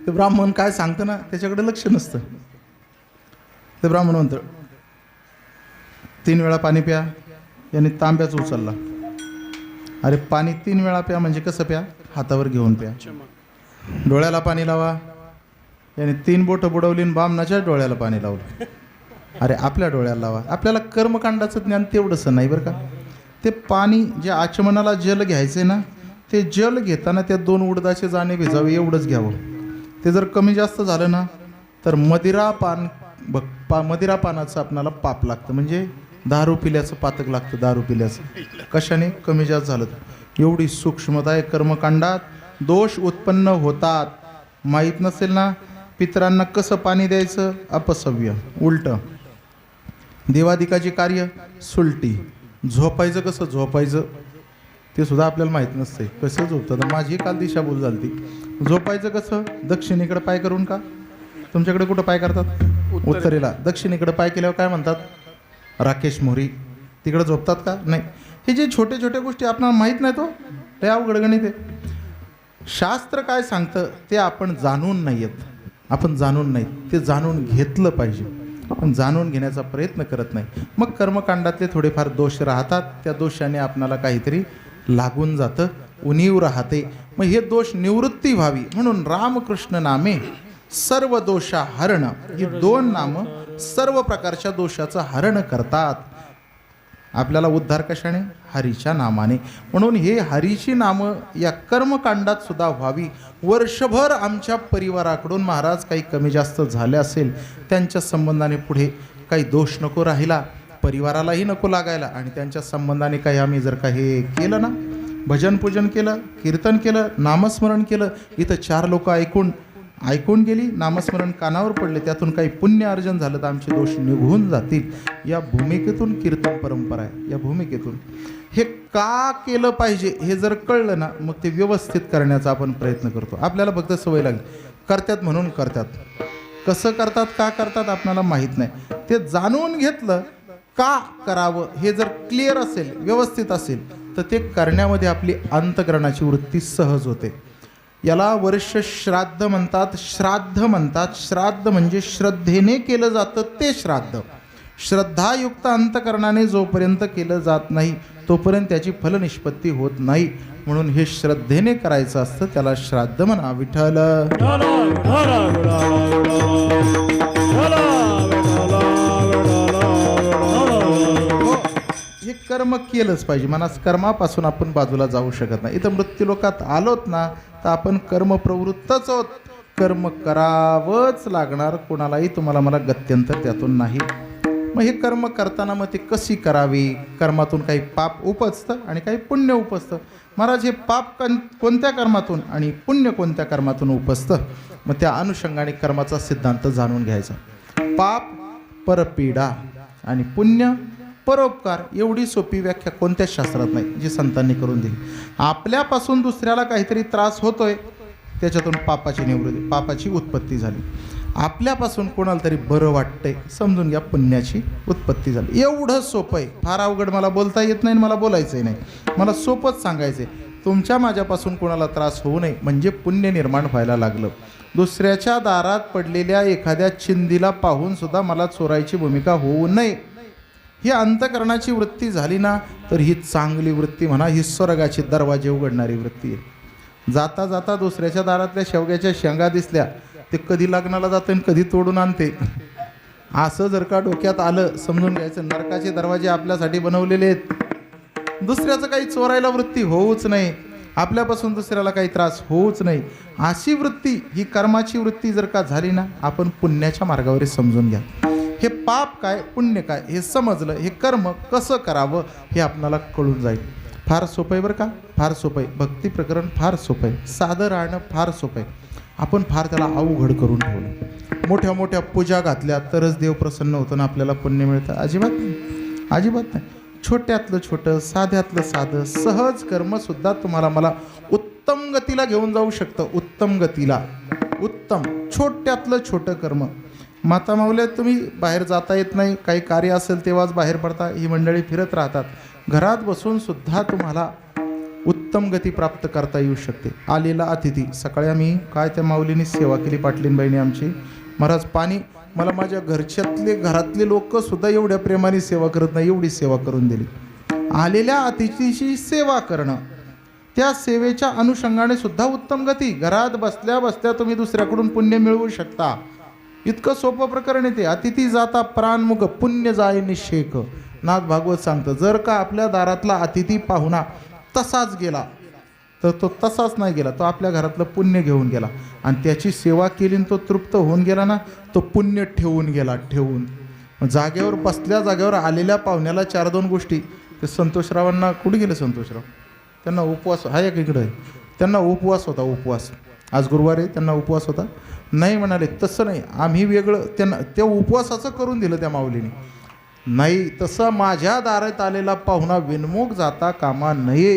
ते ब्राह्मण काय सांगतं ना त्याच्याकडे लक्ष नसतं. ते ब्राह्मण म्हणतं 3 वेळा पाणी प्या, याने तांब्याच उचलला. अरे पाणी 3 वेळा प्या म्हणजे कसं प्या? हातावर घेऊन प्या. डोळ्याला पाणी लावा, याने 3 बोटं बुडवली आणि बामणाच्या डोळ्याला पाणी लावलं. अरे आपल्या डोळ्याला लावा. आपल्याला कर्मकांडाचं ज्ञान तेवढंसं नाही बरं का. ते पाणी जे आचमनाला जल घ्यायचे ना, ते जल घेताना त्या 2 उडदाचे दाणे भिजावे एवढंच घ्यावं. ते जर कमी जास्त झालं ना तर मदिरा पानाचं आपणाला पाप लागतं, म्हणजे दारू पिल्याचं पातक लागतं. दारू पिल्याचं कशाने? कमी जास्त झालं तर. एवढी सूक्ष्मता आहे कर्मकांडात. दोष उत्पन्न होतात. माहीत नसेल ना पितरांना कसं पाणी द्यायचं? अपसव्य, उलटं. देवादिकाची कार्य सुलटी. झोपायचं कसं? झोपायचं ते सुद्धा आपल्याला माहीत नसते. कसं झोपतं? माझी काल दिशाभूल झाली ती. झोपायचं कसं? दक्षिणेकडे पाय करून का? तुमच्याकडे कुठं पाय करतात? उत्तरेला. दक्षिणेकडे पाय केल्यावर काय म्हणतात? राकेश मोहरी. तिकडे झोपतात का? नाही. हे जे छोटे छोटे गोष्टी आपल्याला माहीत नाही, तो ते अवघड गणित आहे. शास्त्र काय सांगतं ते आपण जाणून नाही येत. आपण जाणून नाही, ते जाणून घेतलं पाहिजे. आपण जाणून घेण्याचा प्रयत्न करत नाही. मग कर्मकांडातले थोडेफार दोष राहतात, त्या दोषाने आपणाला काहीतरी लागून जातं, उणीव राहते. मग हे दोष निवृत्ती व्हावी म्हणून रामकृष्ण नामे सर्व दोषा हरण, ही 2 नामं सर्व प्रकारच्या दोषाचं हरण करतात. आपल्याला उद्धार कशाने? हरीच्या नामाने. म्हणून हे हरीची नामं या कर्मकांडात सुद्धा व्हावी. वर्षभर आमच्या परिवाराकडून महाराज काही कमी जास्त झाले असेल, त्यांच्या संबंधाने पुढे काही दोष नको राहिला, परिवारालाही नको लागायला. आणि त्यांच्या संबंधाने काही आम्ही जर का हे केलं ना, भजन पूजन केलं, कीर्तन केलं, नामस्मरण केलं, इथं 4 लोक ऐकून ऐकून गेली, नामस्मरण कानावर पडले, त्यातून काही पुण्य अर्जन झालं तर आमचे दोष निघून जातील, या भूमिकेतून कीर्तन परंपरा आहे. या भूमिकेतून हे का केलं पाहिजे हे जर कळलं ना, मग ते व्यवस्थित करण्याचा आपण प्रयत्न करतो. आपल्याला फक्त सवय लागली, करतात म्हणून करतात. कसं करतात, का करतात आपल्याला माहीत नाही. ते जाणून घेतलं का करावं हे जर क्लिअर असेल, व्यवस्थित असेल, तर ते करण्यामध्ये आपली अंतःकरणाची वृत्ती सहज होते. याला वर्ष श्राद्ध म्हणतात, श्राद्ध म्हणतात. श्राद्ध म्हणजे श्रद्धेने केलं जातं ते श्राद्ध. श्रद्धायुक्त अंतःकरणाने जोपर्यंत केलं जात नाही तोपर्यंत त्याची फलनिष्पत्ती होत नाही. म्हणून हे श्रद्धेने करायचं असतं, त्याला श्राद्ध म्हणा. विठ्ठल हे कर्म केलंच पाहिजे. मनास कर्मापासून आपण बाजूला जाऊ शकत नाही. इथं मृत्यूलोकात आलोत ना तर आपण कर्मप्रवृत्तच आहोत. कर्म करावंच लागणार, कोणालाही तुम्हाला मला गत्यंतर त्यातून नाही. मग हे कर्म करताना मग ते कशी करावी. कर्मातून काही पाप उपजतं आणि काही पुण्य उपजतं. महाराज हे पाप कोणत्या कर्मातून आणि पुण्य कोणत्या कर्मातून उपजतं, मग त्या अनुषंगाने कर्माचा सिद्धांत जाणून घ्यायचा. पाप परपीडा आणि पुण्य परोपकार, एवढी सोपी व्याख्या कोणत्याच शास्त्रात नाही जी संतांनी करून दिली. आपल्यापासून दुसऱ्याला काहीतरी त्रास होतोय, त्याच्यातून पापाची निवृत्ती, पापाची उत्पत्ती झाली. आपल्यापासून कोणाला तरी बरं वाटतंय, समजून घ्या पुण्याची उत्पत्ती झाली. एवढं सोपं आहे. फार अवघड मला बोलता येत नाही, मला बोलायचंही नाही. मला सोपंच सांगायचं आहे. तुमच्या माझ्यापासून कोणाला त्रास होऊ नये म्हणजे पुण्य निर्माण व्हायला लागलं. दुसऱ्याच्या दारात पडलेल्या एखाद्या चिंधीला पाहून सुद्धा मला चोरायची भूमिका होऊ नये, ही अंतःकरणाची वृत्ती झाली ना तर ही चांगली वृत्ती म्हणा. ही स्वर्गाची दरवाजे उघडणारी वृत्ती आहे. जाता जाता दुसऱ्याच्या दारातल्या शेवग्याच्या शेंगा दिसल्या, ते कधी लग्नाला जातं आणि कधी तोडून आणते. असं जर का डोक्यात आलं, समजून घ्यायचं नरकाचे दरवाजे आपल्यासाठी बनवलेले आहेत. दुसऱ्याचं काही चोरायला वृत्ती होऊच नाही, आपल्यापासून दुसऱ्याला काही त्रास होऊच नाही. अशी वृत्ती, ही कर्माची वृत्ती जर का झाली ना, आपण पुण्याच्या मार्गावर समजून घ्या. हे पाप काय पुण्य काय हे समजलं, हे कर्म कसं करावं हे आपल्याला कळून जाईल. फार सोपं आहे बरं का, फार सोपं आहे. भक्ती प्रकरण फार सोपं आहे. साधं राहणं फार सोपं आहे. आपण फार त्याला अवघड करून ठेवलं. मोठ्या मोठ्या पूजा घातल्या तरच देव प्रसन्न होतो ना आपल्याला पुण्य मिळतं, अजिबात नाही, अजिबात नाही. छोट्यातलं छोटं, साध्यातलं साधं, सहज कर्मसुद्धा तुम्हाला मला उत्तम गतीला घेऊन जाऊ शकतं. उत्तम गतीला, उत्तम छोट्यातलं छोटं कर्म. माता माऊल्या, तुम्ही बाहेर जाता येत नाही, काही कार्य असेल तेव्हाच बाहेर पडता. ही मंडळी फिरत राहतात. घरात बसून सुद्धा तुम्हाला उत्तम गती प्राप्त करता येऊ शकते. आलेला अतिथी, सकाळी आम्ही काय त्या माऊलींनी सेवा केली, पाटलीन बाईंनी आमची. महाराज पाणी, मला माझ्या घरातले लोक सुद्धा एवढ्या प्रेमाने सेवा करत नाही, एवढी सेवा करून दिली. आलेल्या अतिथीची सेवा करणं, त्या सेवेच्या अनुषंगाने सुद्धा उत्तम गती. घरात बसल्या बसल्या तुम्ही दुसऱ्याकडून पुण्य मिळवू शकता. इतकं सोपं प्रकरण आहे ते. अतिथी जाता प्राणमुख पुण्य जाय निषेक. नाथ भागवत सांगतं, जर का आपल्या दारातला अतिथी पाहुणा तसाच गेला तर तो तसाच नाही गेला, तो आपल्या घरातलं पुण्य घेऊन गेला. आणि त्याची सेवा केली आणि तो तृप्त होऊन गेला ना, तो पुण्य ठेवून गेला. ठेवून जागेवर, बसल्या जागेवर आलेल्या पाहुण्याला 4-2 गोष्टी. ते संतोषरावांना, कुठे गेले संतोषराव, त्यांना उपवास हा एक इकडं आहे, त्यांना उपवास होता. उपवास आज गुरुवार आहे, त्यांना उपवास होता. नाही म्हणाले, तसं नाही, आम्ही वेगळं. त्यांना त्या उपवासाचं करून दिलं त्या माऊलीने. नाही, तसं माझ्या दारात आलेला पाहुणा विनमुख जाता कामा नये.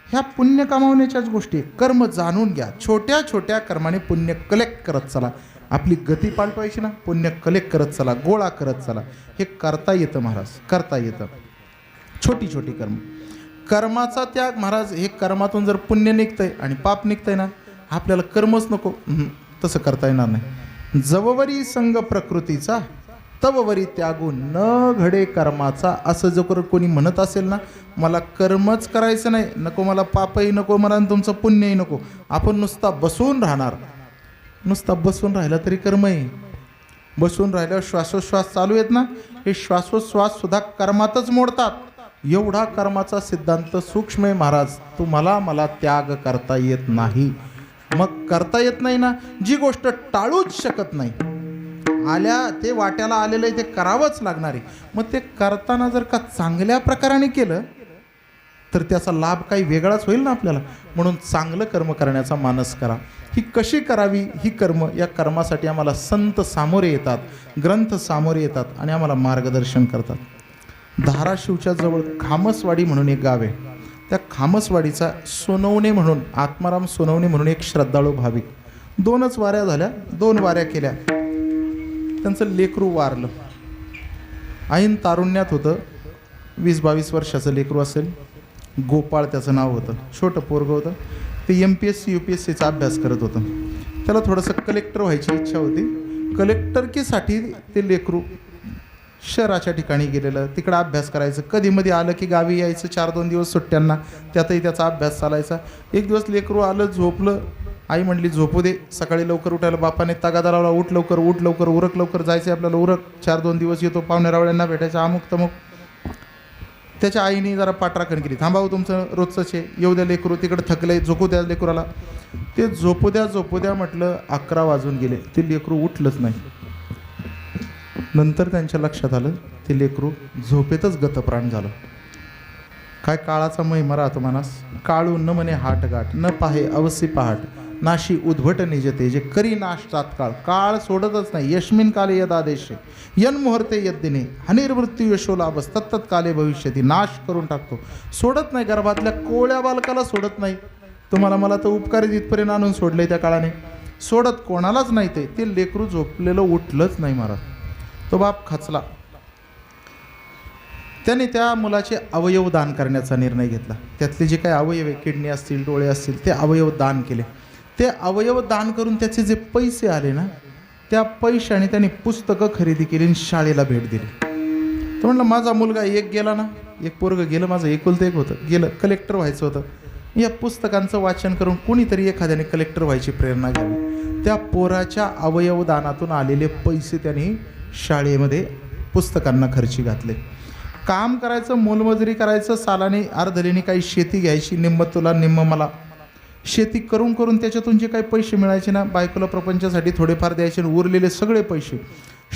ह्या पुण्य कमावण्याच्याच गोष्टी. कर्म जाणून घ्या. छोट्या छोट्या कर्माने पुण्य कलेक्ट करत चला. आपली गती पालटवायची ना, पुण्य कलेक्ट करत चला, गोळा करत चला. हे करता येतं महाराज, करता येतं. छोटी छोटी कर्म, कर्माचा त्याग महाराज. हे कर्मातून जर पुण्य निघतंय आणि पाप निघतंय ना, आपल्याला कर्मच नको, तसं करता येणार नाही. जववरी संग प्रकृतीचा तववरी त्यागू न घडे कर्माचा. असं जर कोणी म्हणत असेल ना, मला कर्मच करायचं नाही, नको मला पापही नको, मला तुमचं पुण्यही नको, आपण नुसता बसून राहणार. नुसता बसून राहिला तरी कर्म आहे. बसून राहिल्यावर श्वासोश्वास चालू आहेत ना, हे श्वासोश्वास सुद्धा कर्मातच मोडतात. एवढा कर्माचा सिद्धांत सूक्ष्म आहे महाराज. तुम्हाला मला त्याग करता येत नाही. मग करता येत नाही ना, जी गोष्ट टाळूच शकत नाही, आल्या ते वाट्याला आलेलं आहे, ते करावंच लागणार आहे. मग ते करताना जर का चांगल्या प्रकाराने केलं तर त्याचा लाभ काही वेगळाच होईल ना आपल्याला. म्हणून चांगलं कर्म करण्याचा मानस करा. ही कशी करावी ही कर्म, या कर्मासाठी आम्हाला संत सामोरे येतात, ग्रंथ सामोरे येतात आणि आम्हाला मार्गदर्शन करतात. धाराशिवच्या जवळ खामसवाडी म्हणून एक गाव आहे. त्या खामसवाडीचा सोनवणे म्हणून, आत्माराम सोनवणे म्हणून एक श्रद्धाळू भाविक, 2च वाऱ्या झाल्या, 2 वाऱ्या केल्या. त्यांचं लेकरू वारलं. ऐन तारुण्यात होतं, 20-22 वर्षाचं लेकरू असेल. गोपाळ त्याचं नाव होतं. छोटं पोरगं होतं. ते MPSC UPSCचा अभ्यास करत होतं. त्याला थोडंसं कलेक्टर व्हायची इच्छा होती. कलेक्टरकीसाठी ते लेकरू शहराच्या ठिकाणी गेलेलं, तिकडं अभ्यास करायचं. कधीमध्ये आलं की गावी यायचं 4-2 दिवस सुट्ट्यांना, त्यातही त्याचा अभ्यास चालायचा. एक दिवस लेकरू आलं, झोपलं. आई म्हणली झोपू दे, सकाळी लवकर उठायला. बापाने तगादा लावला, उठ लवकर, उठ लवकर, उरक लवकर, जायचं आपल्याला, उरक. 4-2 दिवस येतो, पाहुणेरावळ्यांना भेटायचं, अमुक तमुक. त्याच्या आईने जरा पाठराखण केली. थांबावं, तुमचं रोजचंच आहे, येऊ द्या लेकरू, तिकडं थकलंय, झोपू द्या लेकराला. ते झोपू द्या म्हटलं. 11 वाजून गेले, ते लेकरू उठलंच नाही. नंतर त्यांच्या लक्षात आलं ते लेकरू झोपेतच गतप्राण झालं. काय काळाचा महिमा राहतो मानस. काळू न म्हणे हाट गाठ, न पाहे अवसी पहाट, नाशी उद्भट निजते, जे करी नाश तात्काळ. काळ सोडतच नाही. यस्मिन काले यदादेशे यन्मुहूर्ते यद्दिने हनिर्मृत्यू यशोलाभस तत्तत्काले भविष्यती. नाश करून टाकतो, सोडत नाही. गर्भातल्या कोळ्या बालकाला सोडत नाही. तुम्हाला मला तर उपकारी तिथपर्यंत आणून सोडले त्या काळाने. सोडत कोणालाच नाही. ते लेकरू झोपलेलं उठलंच नाही महाराज. तो बाप खचला. त्याने त्या मुलाचे अवयव दान करण्याचा निर्णय घेतला. त्यातले जे काही अवयव आहे, किडनी असतील, डोळे असतील, ते अवयव दान केले. ते अवयव दान करून त्याचे जे पैसे आले ना, त्या पैशाने त्यांनी पुस्तकं खरेदी केली आणि शाळेला भेट दिली. तो म्हणलं माझा मुलगा एक गेला ना, एक पोरगं गेलं, माझं एकुलतं एक होतं, गेलं, कलेक्टर व्हायचं होतं. या पुस्तकांचं वाचन करून कोणीतरी एखाद्याने कलेक्टर व्हायची प्रेरणा घ्यावी. त्या पोराच्या अवयव दानातून आलेले पैसे त्यांनी शाळेमध्ये पुस्तकांना खर्ची घातले. काम करायचं, मोलमजुरी करायचं, सालाने अर्धलीने काही शेती घ्यायची, निम्म तुला निम्म मला. शेती करून करून त्याच्यातून जे काही पैसे मिळायचे ना, बायकोला प्रपंचासाठी थोडेफार द्यायचे आणि उरलेले सगळे पैसे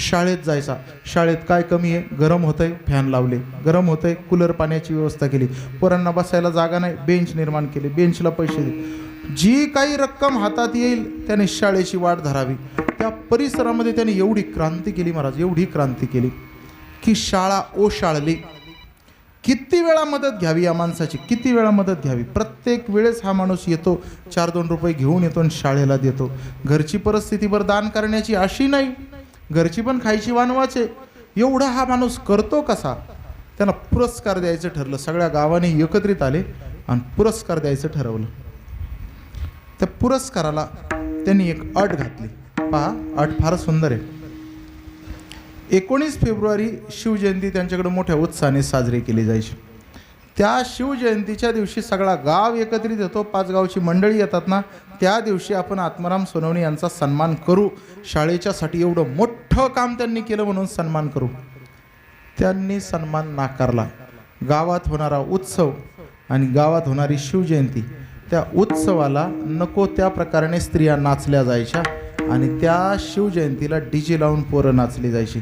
शाळेत जायचा. शाळेत काय कमी आहे, गरम होतंय, फॅन लावले, गरम होतंय, कूलर पाण्याची व्यवस्था केली, पोरांना बसायला जागा नाही, बेंच निर्माण केले, बेंचला पैसे दिले. जी काही रक्कम हातात येईल त्याने शाळेची वाट धरावी. त्या परिसरामध्ये त्याने एवढी क्रांती केली महाराज, एवढी क्रांती केली की शाळा ओशाळली. किती वेळा मदत घ्यावी या माणसाची, किती वेळा मदत घ्यावी. प्रत्येक वेळेस हा माणूस येतो, 4-2 रुपये घेऊन येतो आणि शाळेला देतो. घरची परिस्थितीवर दान करण्याची अशी नाही, घरची पण खायची वानवाचे. एवढा हा माणूस करतो कसा. त्यांना पुरस्कार द्यायचं ठरलं. सगळ्या गावाने एकत्रित आले आणि पुरस्कार द्यायचं ठरवलं. त्या पुरस्काराला त्यांनी एक अट घातली. पहा, अट फार सुंदर आहे. 19 फेब्रुवारी शिवजयंती त्यांच्याकडे मोठ्या उत्साहाने साजरी केली जायची. त्या शिवजयंतीच्या दिवशी सगळा गाव एकत्रित येतो. 5 गावची मंडळी येतात ना, त्या दिवशी आपण आत्माराम सोनवणे यांचा सन्मान करू. शाळेच्यासाठी एवढं मोठं काम त्यांनी केलं म्हणून सन्मान करू. त्यांनी सन्मान नाकारला. गावात होणारा उत्सव आणि गावात होणारी शिवजयंती, त्या उत्सवाला नको त्या प्रकाराने स्त्रिया नाचल्या जायच्या आणि त्या शिवजयंतीला DJ लावून पोरं नाचली जायची.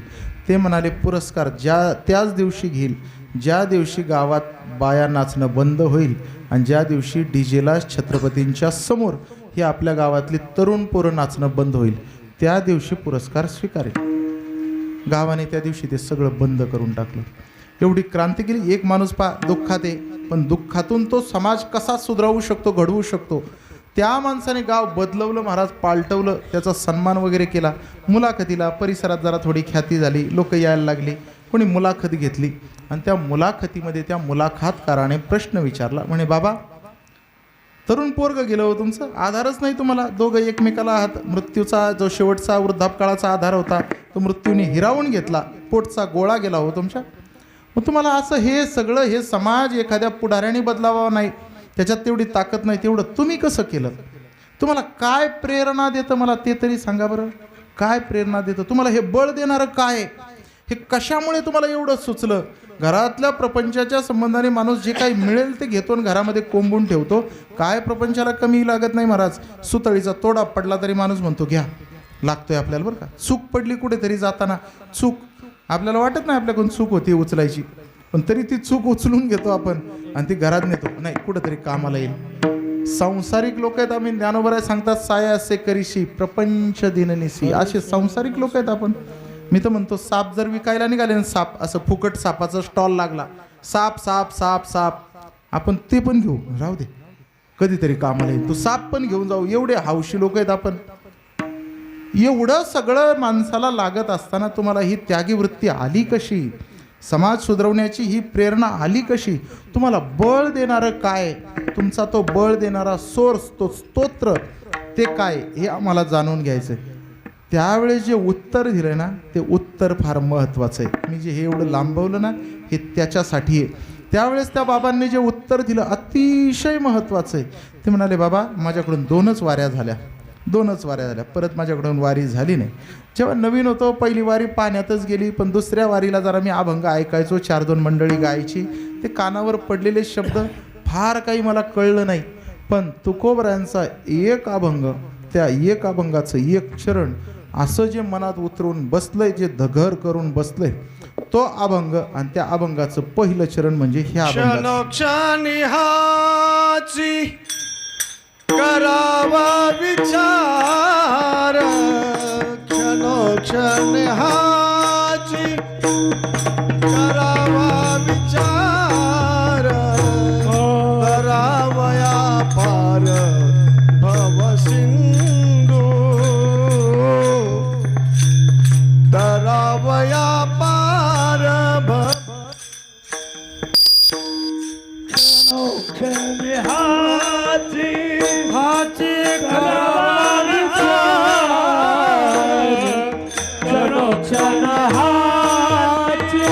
ते म्हणाले पुरस्कार त्याच दिवशी घेईल ज्या दिवशी गावात बाया नाचणं बंद होईल आणि ज्या दिवशी DJला छत्रपतींच्या समोर ही आपल्या गावातली तरुण पोरं नाचणं बंद होईल, त्या दिवशी पुरस्कार स्वीकारेल. गावाने त्या दिवशी ते सगळं बंद करून टाकलं. एवढी क्रांती केली. एक माणूस दुःखात आहे, पण दुःखातून तो समाज कसा सुधारवू शकतो, घडवू शकतो, त्या माणसाने गाव बदलवलं महाराज, पालटवलं, त्याचा सन्मान वगैरे केला. मुलाखतीला परिसरात जरा थोडी ख्याती झाली, लोक यायला लागली, कोणी मुलाखत घेतली आणि त्या मुलाखतीमध्ये त्या मुलाखतकाराने प्रश्न विचारला. म्हणे बाबा, तरुण पोरगं गेलं हो तुमचं, आधारच नाही तुम्हाला, दोघं एकमेकाला आहात. मृत्यूचा जो शेवटचा वृद्धापकाळाचा आधार होता तो मृत्यूने हिरावून घेतला, पोटचा गोळा गेला हो तुमच्या. मग तुम्हाला असं हे सगळं हे समाज एखाद्या पुढाऱ्याने बदलावा नाही, त्याच्यात तेवढी ताकद नाही, तेवढं तुम्ही कसं केलं? तुम्हाला काय प्रेरणा देतं मला ते तरी सांगा बरं. काय प्रेरणा देतं तुम्हाला? हे बळ देणारं काय? हे कशामुळे तुम्हाला एवढं सुचलं? घरातल्या प्रपंचाच्या संबंधाने माणूस जे काही मिळेल ते घेतो आणि घरामध्ये कोंबून ठेवतो. काय प्रपंचाला कमी लागत नाही महाराज. सुतळीचा तोडा पडला तरी माणूस म्हणतो घ्या, लागतोय आपल्याला बरं का. चूक पडली कुठेतरी जाताना, चूक आपल्याला वाटत नाही आपल्याकडून चूक होती उचलायची, पण तरी ती चूक उचलून घेतो आपण आणि ती घरात नेतो, नाही कुठंतरी कामाला येईल. सांसारिक लोक आहेत आम्ही. ज्ञानोबराय सांगतात साया असे करीशी प्रपंच दिननिसी. असे सांसारिक लोक आहेत आपण. मी तर म्हणतो साप जर विकायला निघाले ना, साप असं फुकट सापाचा स्टॉल लागला, साप साप साप साप, आपण ते पण घेऊ, राहू दे कधीतरी कामाला येईल, तो साप पण घेऊन जाऊ. एवढे हौशी लोक आहेत आपण. एवढं सगळं माणसाला लागत असताना तुम्हाला ही त्यागी वृत्ती आली कशी? समाज सुधारवण्याची ही प्रेरणा आली कशी? तुम्हाला बळ देणारं काय? तुमचा तो बळ देणारा सोर्स, तो स्तोत्र ते काय हे आम्हाला जाणून घ्यायचं आहे. त्यावेळेस जे उत्तर दिलं ना, ते उत्तर फार महत्त्वाचं आहे. मी जे हे एवढं लांबवलं ना, हे त्याच्यासाठी आहे. त्यावेळेस त्या बाबांनी जे उत्तर दिलं अतिशय महत्त्वाचं आहे. ते म्हणाले, बाबा माझ्याकडून 2च वाऱ्या झाल्या, 2च वाऱ्या झाल्या, परत माझ्याकडून वारी झाली नाही. जेव्हा नवीन होतो पहिली वारी पाण्यातच गेली, पण दुसऱ्या वारीला जरा मी अभंग ऐकायचो, 4-2 मंडळी गायची. ते कानावर पडलेले शब्द फार काही मला कळलं नाही, पण तुकोबरायांचा एक अभंग, त्या एक अभंगाचं एक चरण असं जे मनात उतरून बसलंय, जे धगर करून बसलंय, तो अभंग आणि त्या अभंगाचं पहिलं चरण म्हणजे ह्या अभंगाचं. क्षणोक्षणी हाची करावा विचार, क्षणोक्षणी हाची करावा विचार, करावया पार भवसिंधू, करावया पार क्षणी हाची हाची करावा विचार, क्षणोक्षण हाची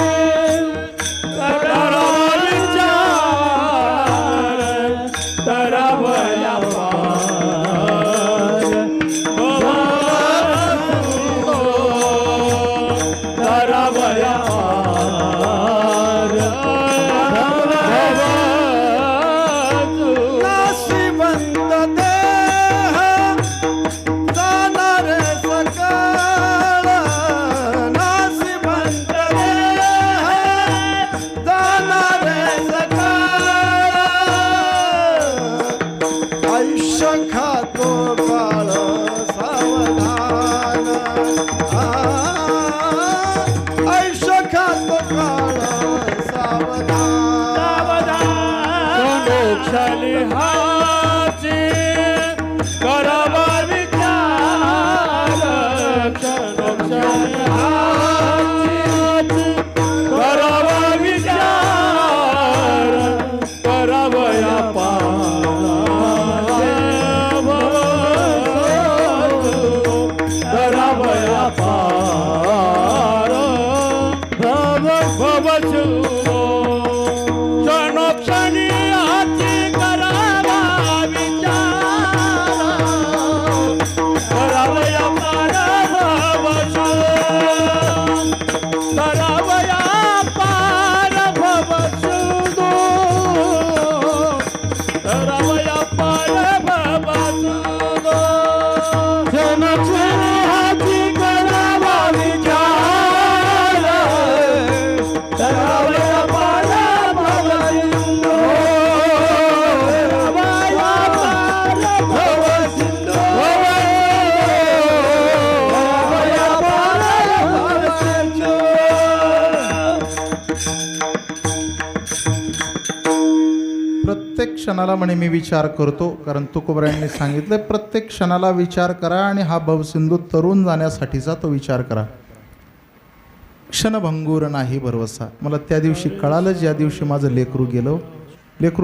करावा विचार, करावया पार भवसिंधू, करावया नाशिवंत देह जाणारे सकाळ, नाशिवंत देह जाणारे सकाळ, आयुष्य खातो काळ सावधान, आयुष्य खातो काळ सावधान. क्षणोक्षणी हाची करावा विचार, क्षणोक्षणी हाची करावा विचार, करावया पार भवसिंधू, करावया पार भवसिंधू. क्षणोक्षणी हाची करावा विचार, करावया पार भवसिंधू, करावया पार भवसिंधू, करावया पार भवसिंधू. क्षणोक्षणी हाची करावा विचार, करावया पार भवसिंधू, करावया पार भवसिंधू, करावया पार भवसिंधू. प्रत्येक क्षणाला म्हणे मी विचार करतो, कारण तुकोबरायांनी सांगितलं प्रत्येक क्षणाला विचार करा आणि हा भवसिंधू तरुण जाण्यासाठीचा तो विचार करा. क्षणभंगूर नाही भरवसा. मला त्या दिवशी कळालं, ज्या दिवशी माझं लेकरू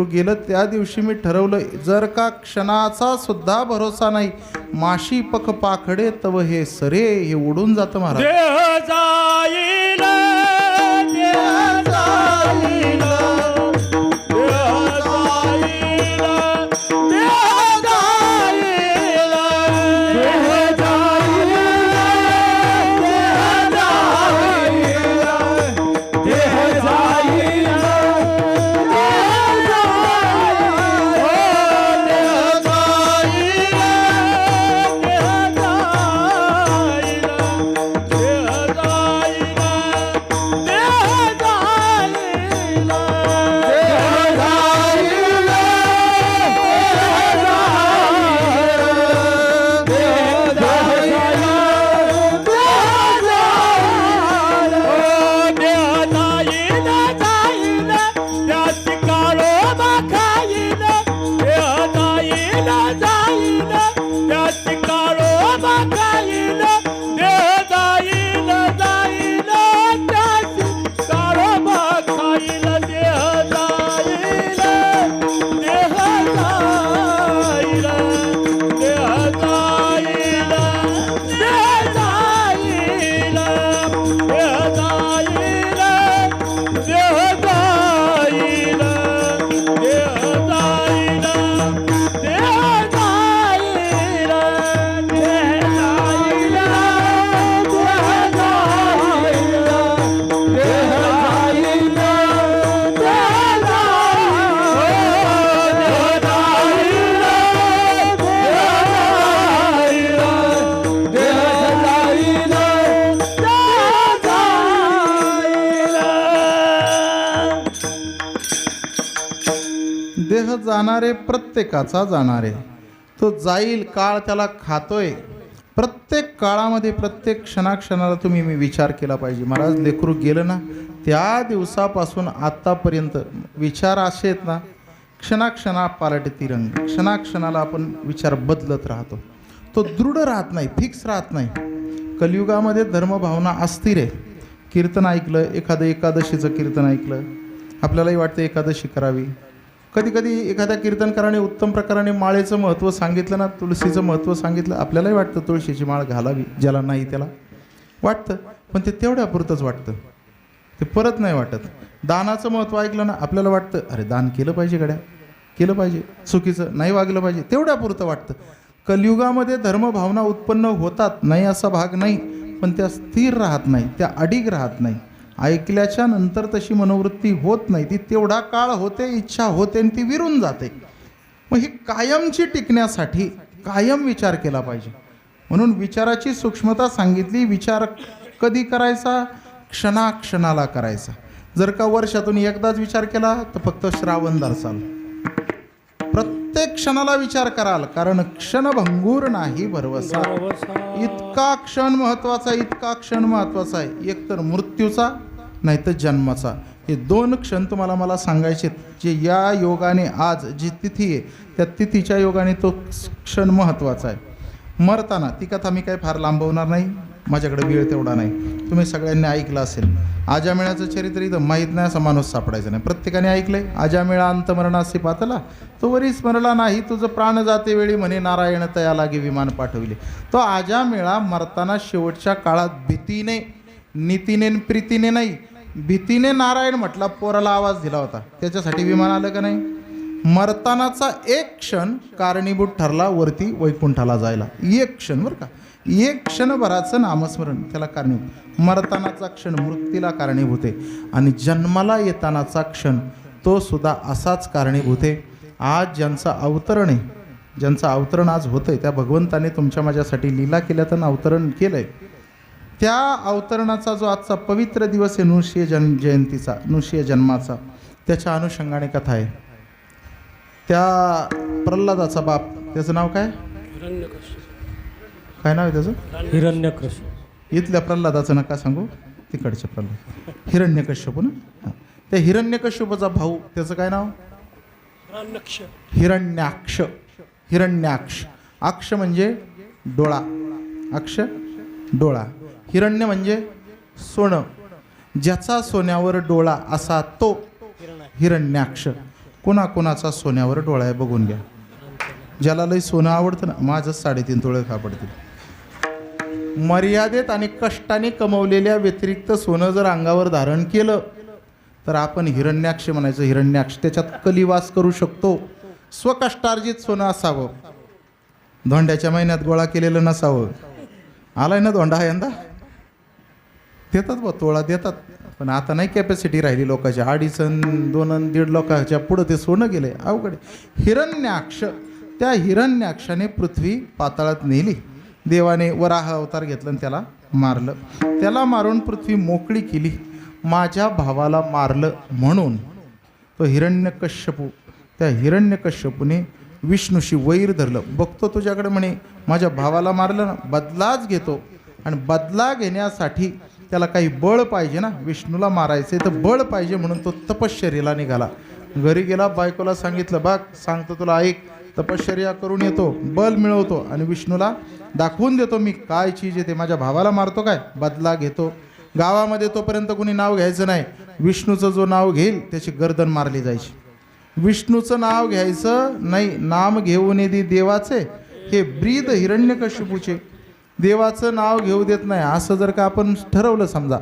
गेलं त्या दिवशी मी ठरवलं, जर का क्षणाचा सुद्धा भरोसा नाही, माशी पख पाखडे तव हे सरे, हे उडून जातं महाराज. देह जाईल, देह जाईल, देह जाईल, देह जाईल, देह जाईल, देह जाईल, देह जाईल, देह जाणारे प्रत्येकाचा जाणारे, तो जाईल, काळ त्याला खातोय. प्रत्येक काळामध्ये प्रत्येक क्षणाक्षणाला तुम्ही मी विचार केला पाहिजे. महाराज लेकरू गेलं ना, त्या दिवसापासून आत्तापर्यंत विचार असे आहेत ना, क्षणाक्षणा पालटती रंग, क्षणाक्षणाला आपण विचार बदलत राहतो. तो दृढ राहत नाही, फिक्स राहत नाही. कलियुगामध्ये धर्मभावना अस्थिर आहे. कीर्तन ऐकलं, एखादं एकादशीचं कीर्तन ऐकलं, आपल्यालाही वाटतं एकादशी करावी. कधी कधी एखाद्या कीर्तनकाराने उत्तम प्रकाराने माळेचं महत्त्व सांगितलं ना, तुळशीचं महत्त्व सांगितलं, आपल्यालाही वाटतं तुळशीची माळ घालावी, ज्याला नाही त्याला वाटतं, पण ते तेवढ्यापुरतंच वाटतं, ते परत नाही वाटत. दानाचं महत्त्व ऐकलं ना, आपल्याला वाटतं अरे दान केलं पाहिजे, गड्या केलं पाहिजे, चुकीचं नाही वागलं पाहिजे, तेवढ्यापुरतं वाटतं. कलियुगामध्ये धर्मभावना उत्पन्न होतात, नाही असा भाग नाही, पण त्या स्थिर राहत नाही, त्या अडिग राहत नाही. ऐकल्याच्या नंतर तशी मनोवृत्ती होत नाही, ती तेवढा काळ होते, इच्छा होते आणि ती विरून जाते. मग ही कायमची टिकण्यासाठी कायम विचार केला पाहिजे. म्हणून विचाराची सूक्ष्मता सांगितली. विचार कधी करायचा? क्षणाक्षणाला करायचा. जर का वर्षातून एकदाच विचार केला तर फक्त श्रावण दर्शाल. प्रत्येक क्षणाला विचार कराल, कारण क्षणभंगूर नाही भरवसा. इतका क्षण महत्त्वाचा, इतका क्षण महत्त्वाचा आहे. एक तर मृत्यूचा, नाही तर जन्माचा. हे दोन क्षण तुम्हाला मला सांगायचे, जे या योगाने आज जी तिथी आहे त्या तिथीच्या योगाने तो क्षण महत्त्वाचा आहे. मरताना ती कथा मी काही फार लांबवणार नाही, माझ्याकडे वेळ तेवढा नाही. तुम्ही सगळ्यांनी ऐकलं असेल, आजामेळाचं चरित्र इथं माहीत नाही असा माणूस सापडायचा नाही. प्रत्येकाने ऐकलंय, आजामेळा अंतमरणासी पातला, तो वरी स्मरला नाही, तुझं प्राण जाते वेळी म्हणे नारायण तया लागे विमान पाठविले. तो आजामेळा मरताना शेवटच्या काळात भीतीने, नीतीने, प्रीतीने नाही, भीतीने नारायण म्हटला, पोराला आवाज दिला होता, त्याच्यासाठी विमान आलं का नाही. मरतानाचा एक क्षण कारणीभूत ठरला वरती वैकुंठाला जायला. एक क्षण बरं का, एक क्षणभराचं नामस्मरण त्याला कारणीभूत. मरतानाचा क्षण मृत्यूला कारणीभूत आहे, आणि जन्माला येतानाचा क्षण तो सुद्धा असाच कारणीभूत आहे. आज ज्यांचं अवतरण आहे, ज्यांचं अवतरण आज होतं आहे, त्या भगवंताने तुमच्या माझ्यासाठी लीला केल्या तर अवतरण केलं आहे. त्या अवतरणाचा जो आजचा पवित्र दिवस आहे नृषीय जयंतीचा, नृषीय जन्माचा, त्याच्या अनुषंगाने कथा आहे. त्या प्रल्हादाचा बाप, त्याचं नाव काय? काय नाव आहे त्याचं? हिरण्यकश्यप. इथल्या प्रल्हादाचं नका सांगू, तिकडच्या प्रल्हाद, हिरण्यकश्यप ना. त्या हिरण्यकश्यपाचा भाऊ, त्याचं काय नाव? हिरण्याक्ष. हिरण्याक्ष. अक्ष म्हणजे डोळा, अक्ष डोळा. हिरण्य म्हणजे सोनं, ज्याचा सोन्यावर डोळा असा तो हिरण्याक्ष. कोणाकोणाचा सोन्यावर डोळा आहे बघून घ्या. ज्याला लई सोनं आवडतं ना, माझं 3.5 तोळे कापडतील. मर्यादेत आणि कष्टाने कमवलेल्या व्यतिरिक्त सोनं जर अंगावर धारण केलं तर आपण हिरण्याक्ष म्हणायचं. हिरण्याक्ष. त्याच्यात कलिवास करू शकतो. स्वकष्टार्जित सोनं असावं, धोंड्याच्या महिन्यात गोळा केलेलं नसावं. आलाय ना धोंडा यंदा, देतात बा, तोळा देतात, पण आता नाही कॅपॅसिटी राहिली लोकांची. 2.5 आणि 2 आणि 1.5 लोकांच्या पुढं ते सोनं गेले, अवघड. हिरण्याक्ष. त्या हिरण्याक्षाने पृथ्वी पाताळात नेली. देवाने वराह अवतार घेतला आणि त्याला मारलं. त्याला मारून पृथ्वी मोकळी केली. माझ्या भावाला मारलं म्हणून तो हिरण्यकश्यपू, त्या हिरण्यकश्यपूने विष्णूशी वैर धरलं. बघतो तुझ्याकडे म्हणे, माझ्या भावाला मारलं ना, बदलाच घेतो. आणि बदला घेण्यासाठी त्याला काही बळ पाहिजे ना, विष्णूला मारायचे तर बळ पाहिजे, म्हणून तो तपश्चर्येला निघाला. घरी गेला, बायकोला सांगितलं, बघ सांगतो तुला, ऐक, तपश्चर्या करून येतो, बल मिळवतो आणि विष्णूला दाखवून देतो मी काय चीज येते. माझ्या भावाला मारतो काय, बदला घेतो. गावामध्ये तोपर्यंत कोणी नाव घ्यायचं नाही. विष्णूचं जो नाव घेईल त्याची गर्दन मारली जायची. विष्णूचं नाव घ्यायचं नाही. नाम घेऊन येते देवाचे, हे ब्रीद हिरण्यकश्यपूचे. देवाचं नाव घेऊ देत नाही असं जर का आपण ठरवलं समजा,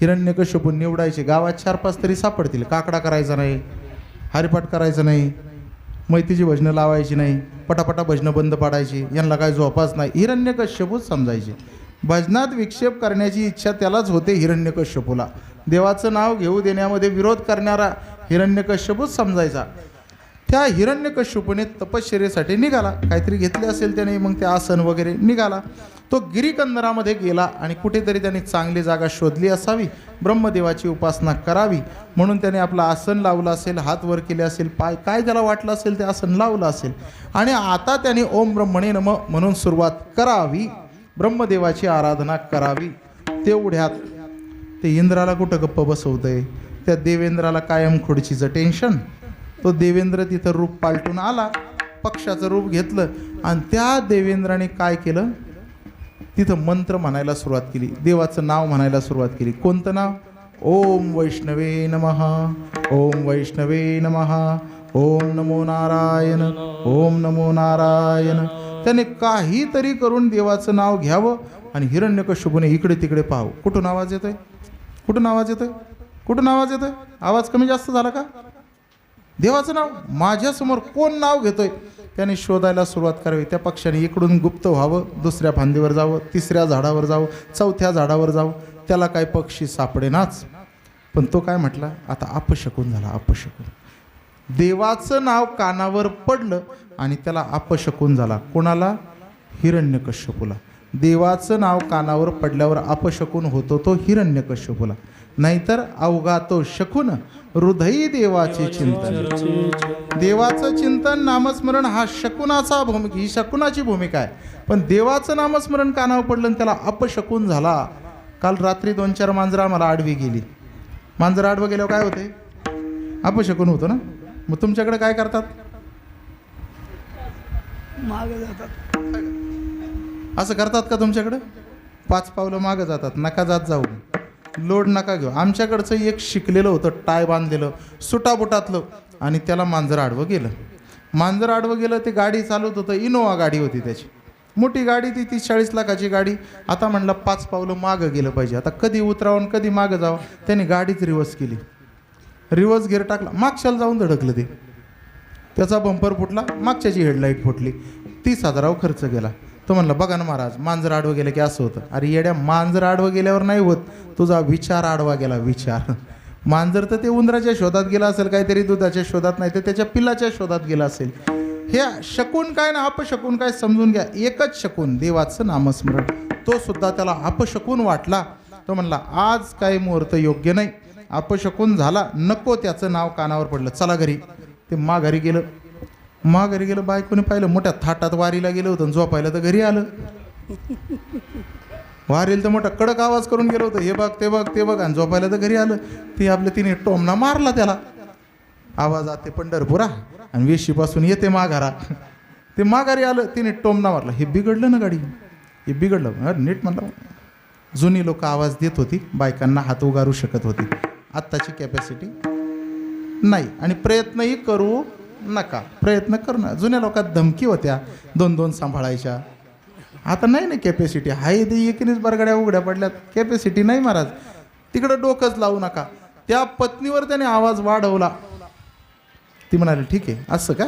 हिरण्यकश्यपू निवडायचे. गावात 4-5 तरी सापडतील. काकडा करायचा नाही, हरिपाठ करायचं नाही, मैतीची भजनं लावायची नाही, पटापटा भजनं बंद पाडायची, यांना काय झोपाच नाही, हिरण्यकश्यपूच समजायचे. भजनात विक्षेप करण्याची इच्छा त्यालाच होते, हिरण्यकश्यपूला. देवाचं नाव घेऊ देण्यामध्ये विरोध करणारा हिरण्यकश्यपूच समजायचा. त्या हिरण्यकश्यपूने तपश्चर्येसाठी निघाला, काहीतरी घेतले असेल त्याने, मग ते आसन वगैरे निघाला. तो गिरीकंदरामध्ये गेला आणि कुठेतरी त्याने चांगली जागा शोधली असावी, ब्रह्मदेवाची उपासना करावी म्हणून त्याने आपलं आसन लावलं असेल, हात वर केले असेल, पाय काय त्याला वाटलं असेल ते आसन लावलं असेल. आणि आता त्याने ओम ब्रह्मणे नमः म्हणून सुरुवात करावी, ब्रह्मदेवाची आराधना करावी. तेवढ्यात ते इंद्राला कुठं गप्प बसवतंय, त्या देवेंद्राला कायम खुर्चीचं टेन्शन. तो देवेंद्र तिथं रूप पालटून आला, पक्षाचं रूप घेतलं आणि त्या देवेंद्राने काय केलं, तिथं मंत्र म्हणायला सुरुवात केली, देवाचं नाव म्हणायला सुरुवात केली. कोणतं नाव? ओम वैष्णवे नमः, ओम वैष्णवे नमः, ओम नमो नारायण, ओम नमो नारायण. त्याने काहीतरी करून देवाचं नाव घ्यावं आणि हिरण्यकश्यपूने इकडे तिकडे पाहावं. कुठून आवाज येतोय, कुठून आवाज येतोय, कुठून आवाज येतोय? आवाज कमी जास्त झाला का? देवाचं नाव माझ्यासमोर कोण नाव घेतोय? त्याने शोधायला सुरुवात करावी. त्या पक्षाने इकडून गुप्त व्हावं, दुसऱ्या फांदीवर जावं, तिसऱ्या झाडावर जावं, चौथ्या झाडावर जावं, त्याला काही पक्षी सापडेनाच. पण तो काय म्हटला, आता अपशकून झाला, अपशकून. देवाचं नाव कानावर पडलं आणि त्याला अपशकून झाला. कोणाला? हिरण्यकश्यपूला. देवाचं नाव कानावर पडल्यावर अपशकून होतो तो हिरण्यकश्यपूला. नाहीतर अवघा तो शकून हृदयी देवाचे चिंतन. देवाचं चिंतन नामस्मरण हा शकुनाचा भूमिका, ही शकुनाची भूमिका आहे. पण देवाचं नामस्मरण कानावर पडलं आणि त्याला अपशकून झाला. काल रात्री 2-4 मांजरं आम्हाला आडवी गेली. मांजरं आडवं गेल्यावर काय होते? अपशकून होतं ना. मग तुमच्याकडे काय करतात? मागे जातात. असं करतात का तुमच्याकडे? 5 पावलं मागं जातात. नका जात जाऊ, लोड नका घेऊ. आमच्याकडचं एक शिकलेलं होतं, टाय बांधलेलं सुटाबुटातलं, आणि त्याला मांजर आडवं गेलं. मांजर आडवं गेलं, ते गाडी चालवत होतं, इनोवा गाडी होती त्याची, मोठी गाडी ती 30-40 लाखाची गाडी. आता म्हणलं 5 पावलं मागं गेलं पाहिजे, आता कधी उतरावं कधी मागं जावं. त्याने गाडीच रिवर्स केली, रिवर्स गिअर टाकला, मागच्याला जाऊन धडकलं ते. त्याचा बंपर फुटला, मागच्याची हेडलाईट फुटली, 30,000 खर्च गेला. तो म्हणला, बघा ना महाराज, मांजर आडवं गेलं की असं होतं. अरे येड्या, मांजर आडवं गेल्यावर नाही होत, तुझा विचार आडवा गेला, विचार. मांजर तर ते उंदराच्या शोधात गेला असेल, काहीतरी दुधाच्या शोधात, नाही तर त्याच्या पिल्लाच्या शोधात गेला असेल. हे शकून काय ना अपशकून काय समजून घ्या. एकच शकून, देवाचं नामस्मरण. तो सुद्धा त्याला अपशकून वाटला. तो म्हणला, आज काही मुहूर्त योग्य नाही, अपशकून झाला, नको त्याचं नाव कानावर पडलं, चला घरी. ते माघारी गेलं. माघारी गेलं, बायकोने पाहिलं, मोठ्या थाटात वारीला गेलं होतं, झोपायला तर घरी आलं. वारीला तर मोठा कडक आवाज करून गेलं होतं, हे बघ ते बघ ते बघ, आणि झोपायला तर घरी आलं. ते आपलं तिने टोमना मारला त्याला. आवाज आते पंढरपुरा आणि वेशीपासून येते माघारा. ते माघारी आलं, तिने टोमना मारला. हे बिघडलं ना गाडी, हे बिघडलं. नीट म्हणलं. जुनी लोक आवाज देत होती, बायकांना हात उगारू शकत होती. आत्ताची कॅपॅसिटी नाही, आणि प्रयत्नही करू नका. प्रयत्न करणं, जुन्या लोकात धमकी होत्या 2-2 सांभाळायच्या. आता नाही ना कॅपॅसिटी. हाय ते एकीनेच बरगड्या उघड्या पडल्यात, कॅपॅसिटी नाही महाराज. तिकडं डोकंच लावू नका. त्या पत्नीवर त्याने आवाज वाढवला. ती म्हणाली, ठीक आहे, असं का,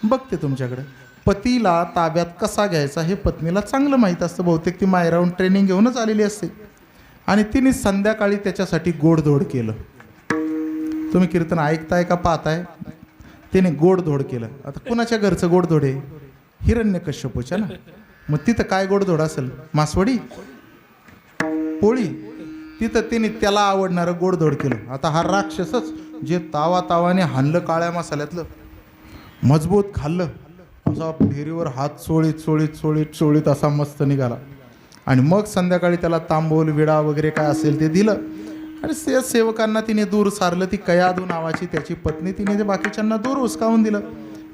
बघते तुमच्याकडे. पतीला ताब्यात कसा घ्यायचा हे पत्नीला चांगलं माहीत असतं. बहुतेक ती माहेराहून ट्रेनिंग घेऊनच आलेली असते. आणि तिने संध्याकाळी त्याच्यासाठी गोडधोड केलं. तुम्ही कीर्तन ऐकताय का पाहताय? तिने गोडधोड केलं. आता कुणाच्या घरचं गोडधोड आहे? हिरण्यकश्यपूच्या ना. मग तिथं काय गोडधोड असेल? मासवडी, पोळी. तिथं तिने त्याला आवडणारं गोडधोड केलं. आता हा राक्षसच जे तावाने हाणलं काळ्या मसाल्यातलं, मजबूत खाल्लं, असा फेरीवर हात चोळीत असा मस्त निघाला. आणि मग संध्याकाळी त्याला तांबूल विडा वगैरे काय असेल ते दिलं. आणि त्या सेवकांना तिने दूर सारलं. ती कयादू नावाची त्याची पत्नी, तिने ते बाकीच्यांना दूर हुसकावून दिलं.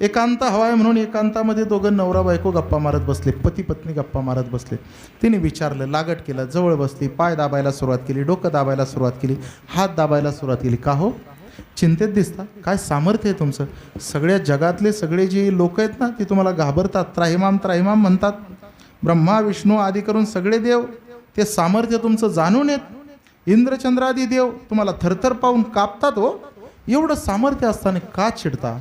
एकांत हवाय म्हणून एकांतामध्ये दोघं नवरा बायको गप्पा मारत बसले, पती पत्नी गप्पा मारत बसले. तिने विचारलं, लागट केलं, जवळ बसली, पाय दाबायला सुरुवात केली, डोकं दाबायला सुरुवात केली, हात दाबायला सुरुवात केली. का हो, चिंतेत दिसता, काय सामर्थ्य आहे तुमचं? सगळ्या जगातले सगळे जे लोक आहेत ना, ते तुम्हाला घाबरतात, त्राहिमाम म्हणतात. ब्रह्मा विष्णू आदी करून सगळे देव, ते सामर्थ्य तुमचं जाणून येत. इंद्रचंद्रादी देव तुम्हाला थरथर पाहून कापतात. हो, एवढं सामर्थ्य असताना का चिडता?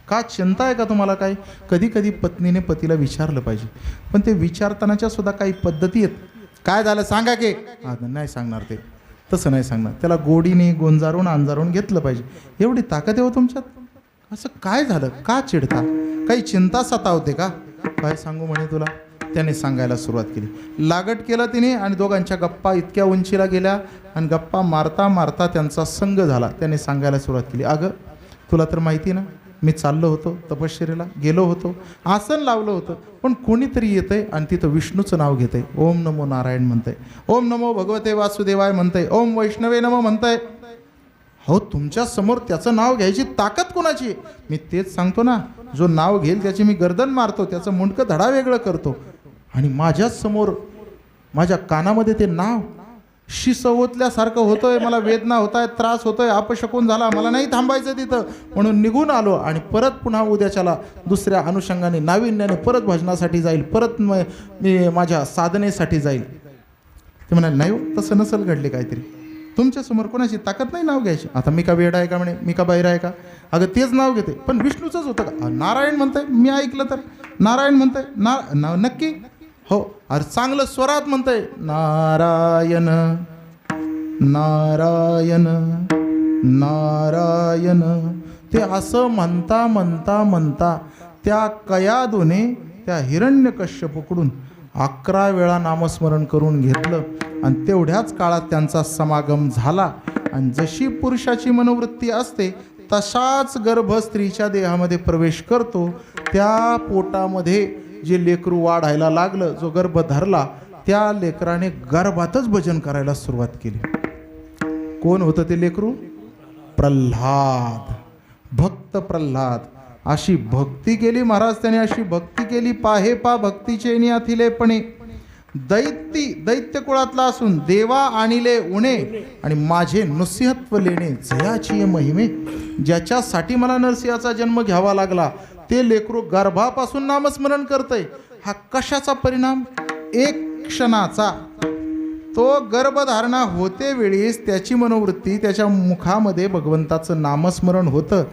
का चिंता आहे का तुम्हाला? काय कधी कधी पत्नीने पतीला विचारलं पाहिजे, पण ते विचारतानाच्या सुद्धा काही पद्धती आहेत. काय झालं सांगा की? नाही सांगणार ते, तसं नाही सांगणार. त्याला गोडीने गोंजारून अंजारून घेतलं पाहिजे. एवढी ताकद आहे हो तुमच्यात? असं काय झालं, का चिडता, काही चिंता सतावते का? काय सांगू म्हणे तुला. त्याने सांगायला सुरुवात केली. लागट केलं तिने आणि दोघांच्या गप्पा इतक्या उंचीला गेल्या आणि गप्पा मारता मारता त्यांचा संग झाला. त्याने सांगायला सुरुवात केली, अगं तुला तर माहिती ना, मी चाललो होतो तपश्चर्येला, गेलो होतो, आसन लावलं होतं, पण कोणीतरी येतंय आणि तिथं विष्णूचं नाव घेतंय, ओम नमो नारायण म्हणतंय, ओम नमो भगवते वासुदेवाय म्हणतंय, ओम वैष्णवे नमो म्हणतंय. हो, तुमच्या समोर त्याचं नाव घ्यायची ताकद कोणाची आहे? मी तेच सांगतो ना, जो नाव घेईल त्याची मी गर्दन मारतो, त्याचं मुंडकं धडा वेगळं करतो. आणि माझ्याच समोर माझ्या कानामध्ये ते नाव शिसवतल्यासारखं होतंय, मला वेदना होत आहेत, त्रास होतोय, अपशकून झाला, मला नाही थांबायचं तिथं, म्हणून निघून आलो. आणि परत पुन्हा उद्याच्याला दुसऱ्या अनुषंगाने नाविन्याने परत भजनासाठी जाईल, परत मी माझ्या साधनेसाठी जाईल. ते म्हणाले, नाही हो, तसं नसेल घडले काहीतरी, तुमच्यासमोर कोणाची ताकद नाही नाव घ्यायची. आता मी का वेडा आहे का म्हणे, मी का बाहेर आहे का? अगं तेच नाव घेते, पण विष्णूचंच होतं का? नारायण म्हणतंय, मी ऐकलं तर नारायण म्हणतंय, नक्की? हो, अरे चांगलं स्वरात म्हणतंय, नारायण नारायण नारायण. ते असं म्हणता म्हणता म्हणता त्या कयादूने त्या हिरण्यकश्यपूकडून 11 वेळा नामस्मरण करून घेतलं आणि तेवढ्याच काळात त्यांचा समागम झाला. आणि जशी पुरुषाची मनोवृत्ती असते तसाच गर्भ स्त्रीच्या देहामध्ये प्रवेश करतो. त्या पोटामध्ये जे लेकरू वाढायला लागलं, जो गर्भ धरला, त्या लेकराने गर्भातच भजन करायला सुरुवात केली. कोण होतं ते लेकरू? प्रल्हाद, भक्त प्रल्हाद. अशी भक्ती केली महाराज त्याने, अशी भक्ती केली, पाहे पा भक्तीचे नि अथिलेपणे. दैत्य कुळातला असून देवा आणिले उणे आणि माझे नृसिंहत्व लेणे जयाची महिमे. ज्याच्यासाठी मला नरसिंहाचा जन्म घ्यावा लागला ते लेकरू गर्भापासून नामस्मरण करतंय. हा कशाचा परिणाम? एक क्षणाचा. तो गर्भधारणा होते वेळेस त्याची मनोवृत्ती, त्याच्या मुखामध्ये भगवंताचं नामस्मरण होतं.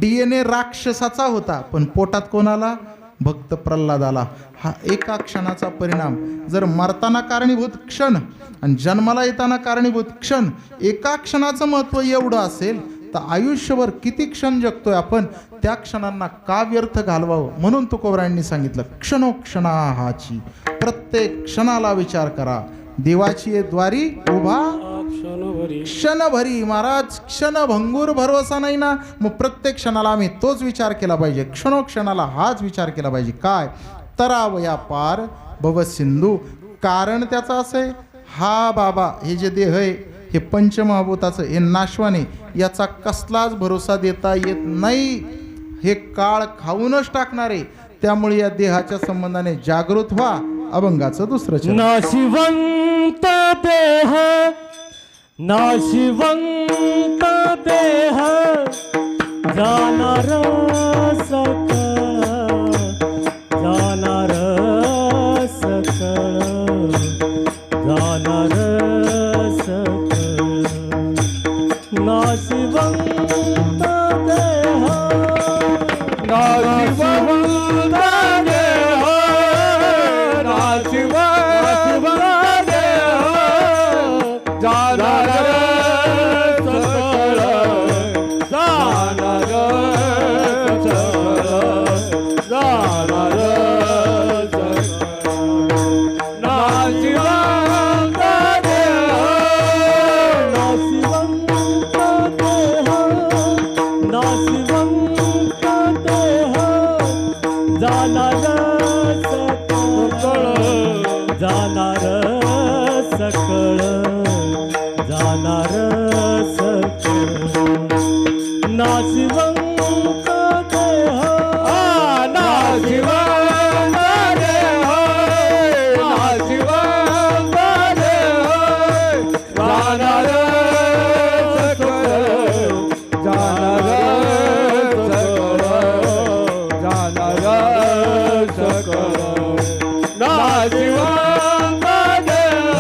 DNA राक्षसाचा होता, पण पोटात कोणाला? भक्त प्रल्हादाला. हा एका क्षणाचा परिणाम. जर मरताना कारणीभूत क्षण आणि जन्माला येताना कारणीभूत क्षण, एका क्षणाचं महत्त्व एवढं असेल तर आयुष्यभर किती क्षण जगतोय आपण, त्या क्षणांना का व्यर्थ घालवावं? म्हणून तुकोबरायांनी सांगितलं, क्षणोक्षणा हाची, प्रत्येक क्षणाला विचार करा. देवाची द्वारी उभा क्षणभरी. महाराज, क्षणभंगूर भरवसा नाही ना, मग प्रत्येक क्षणाला आम्ही तोच विचार केला पाहिजे, क्षणोक्षणाला हाच विचार केला पाहिजे. काय? तरावया पार भव सिंधू. कारण त्याचं असं आहे, हा बाबा हे जे देह आहे हे पंचमहाभूताचं, हे नाशवाने, याचा कसलाच भरोसा देता येत नाही. हे काळ खाऊनच टाकणारे. त्यामुळे या देहाच्या संबंधाने जागृत व्हा. अभंगाचं दुसरं चरण. नाशिवंत देह, नाशिवंत देह, जाणार सकळ, जाणार सकळ, जाणार सकळ. नाशिवंत देह, नाशिवंत देह, नाशिवंत देह, जाणार सकळ, जाणार सकळ, जाणार सकळ. नाशिवंत देह, नाशिवंत देह, नाशिवंत देह, जाणार सकळ, जाणार सकळ, जाणार सकळ. नाशिवंत देह, नाशिवंत देह, नाशिवंत देह, जाणार सकळ, जाणार सकळ, जाणार सकळ. नाशिवंत देह.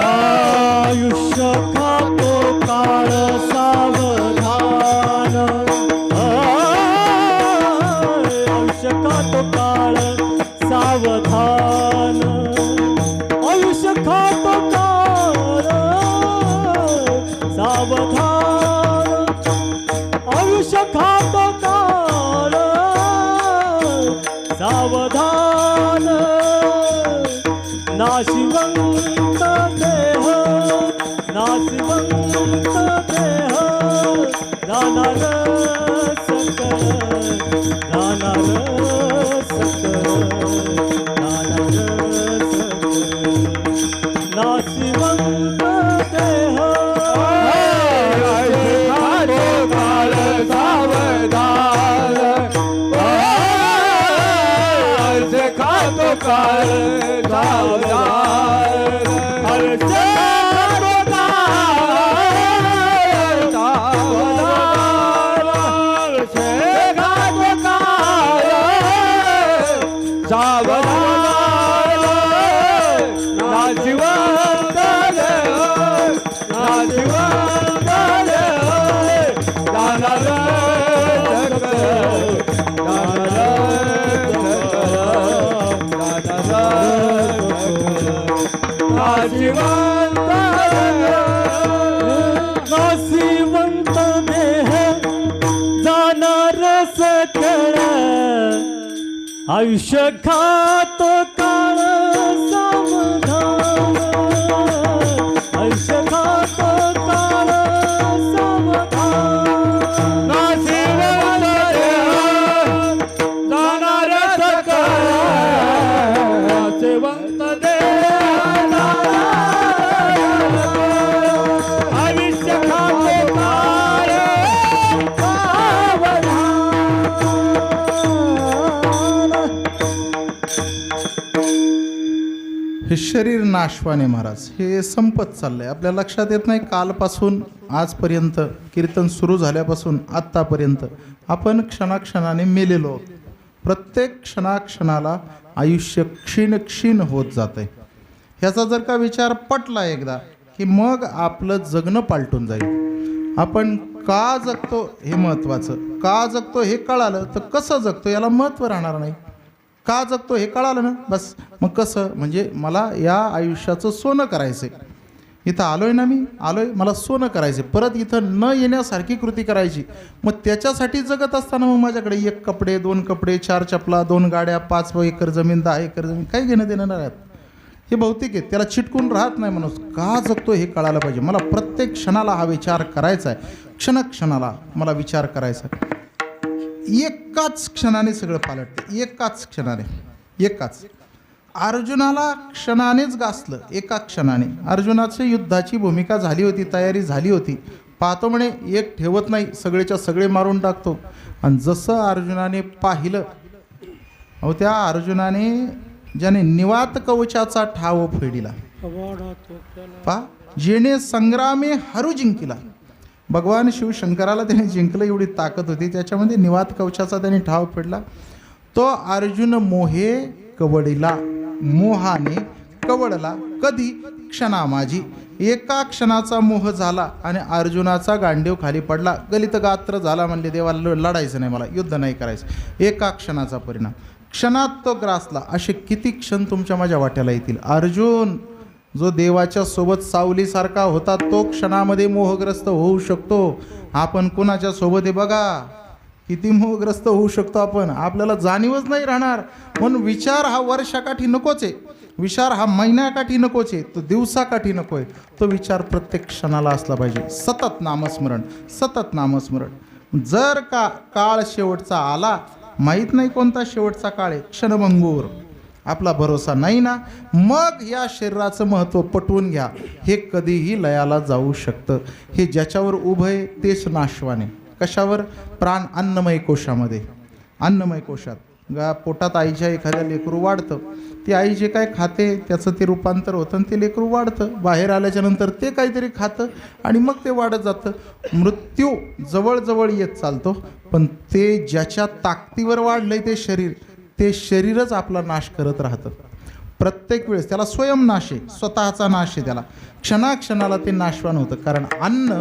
आयुष्य खातो काळ सावधान, नाशिवंत देह जाणार सकळ जाणार सकळ जाणार सकळ नाशिवंत देह खातो काळ सावधान खातो काळ सावधान खातो काळ सावधान नाशिवंत नाशिवंत जाणार नाशिवंत देह जाणार सकळ आयुष्य खातो काळ सावधान आयुष्य खातो काळ सावधान नाशिवंत देह जाणार सकळ नाशिवंत देह आयुष्य खातो काळ हे शरीर नाशवाने महाराज हे संपत चाललंय. आपल्या लक्षात येत नाही कालपासून आजपर्यंत कीर्तन सुरू झाल्यापासून आत्तापर्यंत आपण क्षणाक्षणाने मेलेलो आहोत. प्रत्येक क्षणाक्षणाला आयुष्य क्षीण क्षीण होत जातंय. ह्याचा जर का विचार पटला एकदा की मग आपलं जगणं पालटून जाईल. आपण का जगतो हे महत्त्वाचं. का जगतो हे कळालं तर कसं जगतो याला महत्त्व राहणार नाही. का जगतो हे कळालं ना बस. मग कसं म्हणजे मला या आयुष्याचं सोनं करायचं आहे. इथं आलोय ना मी आलोय मला सोनं करायचं परत इथं न येण्यासारखी कृती करायची. मग त्याच्यासाठी जगत असताना मग माझ्याकडे 1 कपडे 2 कपडे 4 चपला 2 गाड्या 5 एकर जमीन 10 एकर जमीन काही घेणं देणं नाही आहेत. हे भौतिक आहे त्याला चिटकून राहत नाही माणूस. का जगतो हे कळायला पाहिजे. मला प्रत्येक क्षणाला हा विचार करायचा आहे. क्षणाक्षणाला मला विचार करायचा आहे. एकाच क्षणाने सगळं पालटते. एकाच क्षणाने एकाच. अर्जुनाला क्षणानेच गासलं. एका क्षणाने अर्जुनाची युद्धाची भूमिका झाली होती तयारी झाली होती. पाहतो म्हणे एक ठेवत नाही सगळेच्या सगळे मारून टाकतो. आणि जसं अर्जुनाने पाहिलं अहो त्या अर्जुनाने ज्याने निवात कवचाचा ठाव फेडिला पा जेणे संग्रामे हरू जिंकिला. भगवान शिवशंकराला त्याने जिंकलं एवढी ताकद होती त्याच्यामध्ये. निवात कवचाचा त्याने ठाव फेडला. तो अर्जुन मोहे कवडिला मोहाने कवडला कधी क्षणा माझी. एका क्षणाचा मोह झाला आणि अर्जुनाचा गांडीव खाली पडला. गलित गात्र झाला. म्हणले देवा लढायचं नाही मला युद्ध नाही करायचं. एका क्षणाचा परिणाम क्षणात तो ग्रासला. असे किती क्षण तुमच्या माझ्या वाट्याला येतील. अर्जुन जो देवाच्या सोबत सावलीसारखा होता तो क्षणामध्ये मोहग्रस्त होऊ शकतो. आपण कुणाच्या सोबत आहे बघा किती मोहग्रस्त होऊ शकतो आपण. आपल्याला जाणीवच नाही राहणार. म्हणून विचार हा वर्षाकाठी नकोच आहे. विचार हा महिन्याकाठी नकोच आहे. तो दिवसाकाठी नको आहे. तो विचार प्रत्येक क्षणाला असला पाहिजे. सतत नामस्मरण सतत नामस्मरण. जर का काळ शेवटचा आला माहीत नाही कोणता शेवटचा काळ आहे. क्षणभंगूर आपला भरोसा नाही ना. मग या शरीराचं महत्त्व पटवून घ्या. हे कधीही लयाला जाऊ शकतं. हे ज्याच्यावर उभं आहे तेच नाशवाने. कशावर. प्राण अन्नमय कोशामध्ये. अन्नमय कोशात पोटात आईच्या एखाद्या लेकरू वाढतं. ती आई जे काय खाते त्याचं ते रूपांतर होतं आणि ते लेकरू वाढतं. बाहेर आल्याच्या नंतर ते काहीतरी खातं आणि मग ते वाढत जातं. मृत्यू जवळजवळ येत चालतो. पण ते ज्याच्या ताकदीवर वाढलंय ते शरीरच आपला नाश करत राहतं. प्रत्येक वेळेस त्याला स्वयंनाश आहे. स्वतःचा नाश आहे त्याला. क्षणाक्षणाला ते नाशवान होतं. कारण अन्न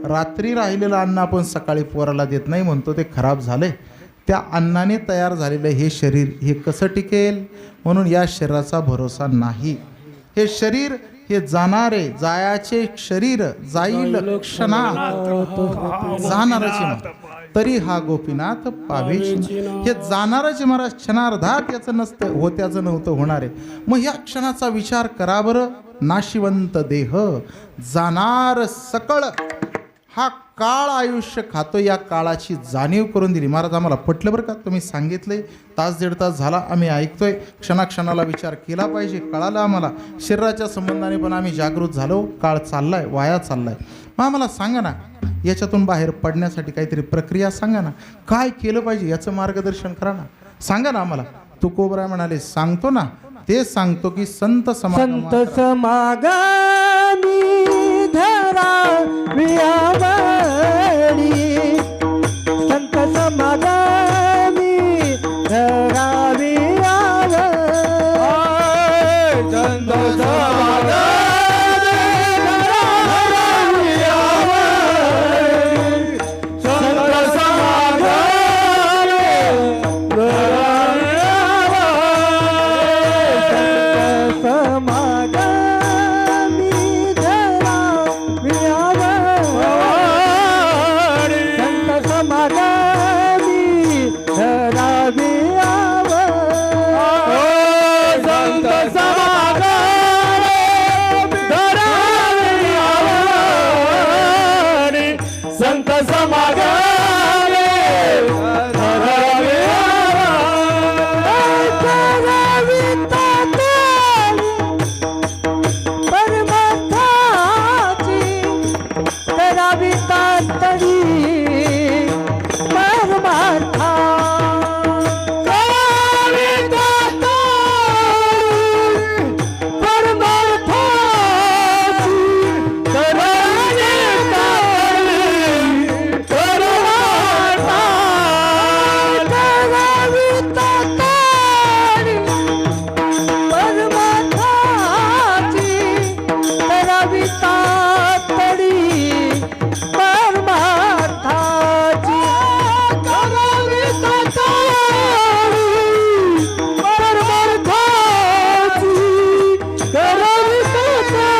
रात्री राहिलेलं अन्न आपण सकाळी पोराला देत नाही म्हणतो ते खराब झालंय. त्या अन्नाने तयार झालेलं हे शरीर हे कसं टिकेल. म्हणून या शरीराचा भरोसा नाही. हे शरीर हे जाणारे जायाचे शरीर जाईल क्षणा जाणारच. तरी हा गोपीनाथ पावेची हे जाणारच महाराज क्षणार्धात याचं नसतं होत्याचं नव्हतं होणार आहे. मग ह्या क्षणाचा विचार करा बरं. नाशिवंत देह जाणार सकळ हा काळ आयुष्य खातो. या काळाची जाणीव करून दिली महाराज. आम्हाला पटलं बरं का. तुम्ही सांगितलंय. तास दीड तास झाला आम्ही ऐकतोय. क्षणाक्षणाला विचार केला पाहिजे. कळालं आम्हाला. शरीराच्या संबंधाने पण आम्ही जागृत झालो. काळ चाललाय, वाया चाललाय. मग आम्हाला सांगा ना याच्यातून बाहेर पडण्यासाठी काहीतरी प्रक्रिया सांगा ना. काय केलं पाहिजे याचं मार्गदर्शन करा ना. सांगा ना आम्हाला. तुकोबराय म्हणाले सांगतो ना. ते सांगतो की संत संत समागमी धरावी आवडी, संत समागमी धरावी आवडी, संत समागमी धरावी आवडी, संत समागमी धरावी संत समागमी धरावी परमार्थाची करावी तातडी, परमार्था करावी तातडी, परमार्थाची करावी तातडी, परमार्था करावी तातडी, परमार्थाची करावी तातडी, परमार्थाची करावी तातडी, परमार्थाची करावी तातडी,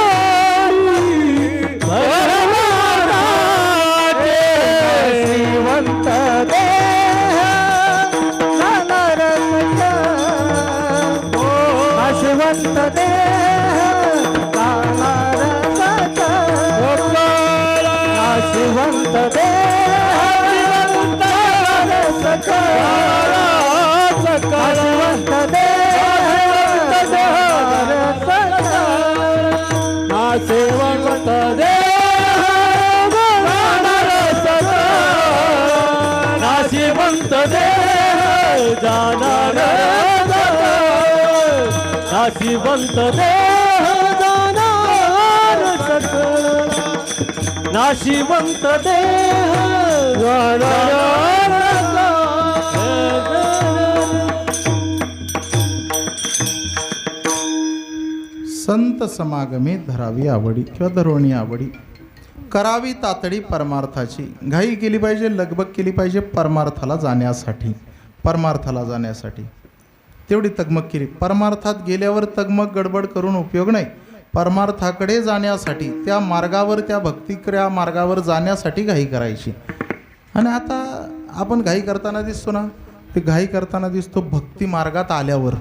परमार्थाची श्रीवंत देह जाणार सकळ, नाशिवंत देह जाणार सकळ, नाशिवंत देह जाणार सकळ, नाशिवंत देह जाणार सकळ, नाशिवंत देह जाणार सकळ, नाशिवंत देह जाणार सकळ, नाशिवंत देह जाणार सकळ, नाशिवंत देह जाणार सकळ. संत समागमे धरावी आवडी किंवा धरवणी आवडी. करावी तातडी परमार्थाची. घाई केली पाहिजे, लगबग केली पाहिजे परमार्थाला जाण्यासाठी. परमार्थाला जाण्यासाठी तेवढी तगमग केली. परमार्थात गेल्यावर तगमग गडबड करून उपयोग नाही. परमार्थाकडे जाण्यासाठी त्या मार्गावर, त्या भक्तिक्रिया मार्गावर जाण्यासाठी घाई करायची. आणि आता आपण घाई करताना दिसतो ना, ते घाई करताना दिसतो भक्ती मार्गात आल्यावर.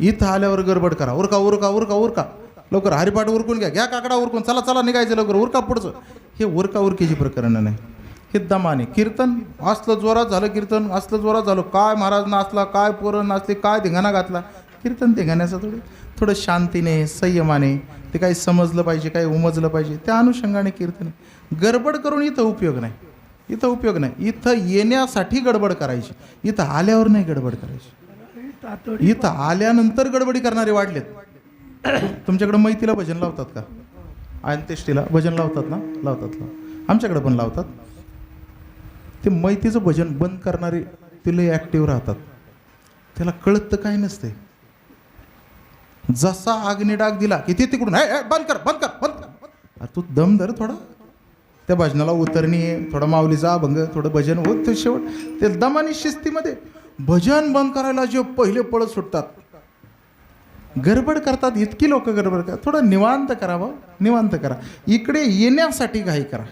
इथं आल्यावर गडबड करा. उरका उरका उरका उरका लवकर हरिपाठ उरकून घ्या, घ्या काकडा उरकून, चला चला निघायचं लवकर, उरका पुढचं. हे उरका उरकीची प्रकरणं नाही. हे दमाने कीर्तन असलं जोरात झालं, कीर्तन असलं जोरात झालं, काय महाराज नाचला, काय पोरं नाचले, काय धिंगाणा घातला. कीर्तन धिंगाण्याचं थोडं शांतीने संयमाने ते काही समजलं पाहिजे, काही उमजलं पाहिजे, त्या अनुषंगाने कीर्तन. गडबड करून इथं उपयोग नाही. इथं उपयोग नाही. इथं येण्यासाठी गडबड करायची, इथं आल्यावर नाही गडबड करायची. इथं आल्यानंतर गडबडी करणारे वाढलेत. तुमच्याकडे मैतीला भजन लावतात का? अंत्येष्टीला भजन लावतात ना? लावतात. आमच्याकडे पण लावतात. ते मैतीचं भजन बंद करणारे ते लय ॲक्टिव्ह राहतात. त्याला कळत तर काय नसते. जसा आग्नी डाग दिला की ते तिकडून बंद कर बंद कर बंद कर. अरे तू दम धर थोडा. त्या भजनाला उतरणी आहे, थोडा माऊलीचा अभंग, थोडं भजन होत ते शेवट ते दमानी शिस्तीमध्ये भजन बंद करायला जे पहिले पळत सुटतात, गडबड करतात. इतकी लोक गडबड करतात. थोडं निवांत करा भाऊ, निवांत करा. इकडे येण्यासाठी घाई करा.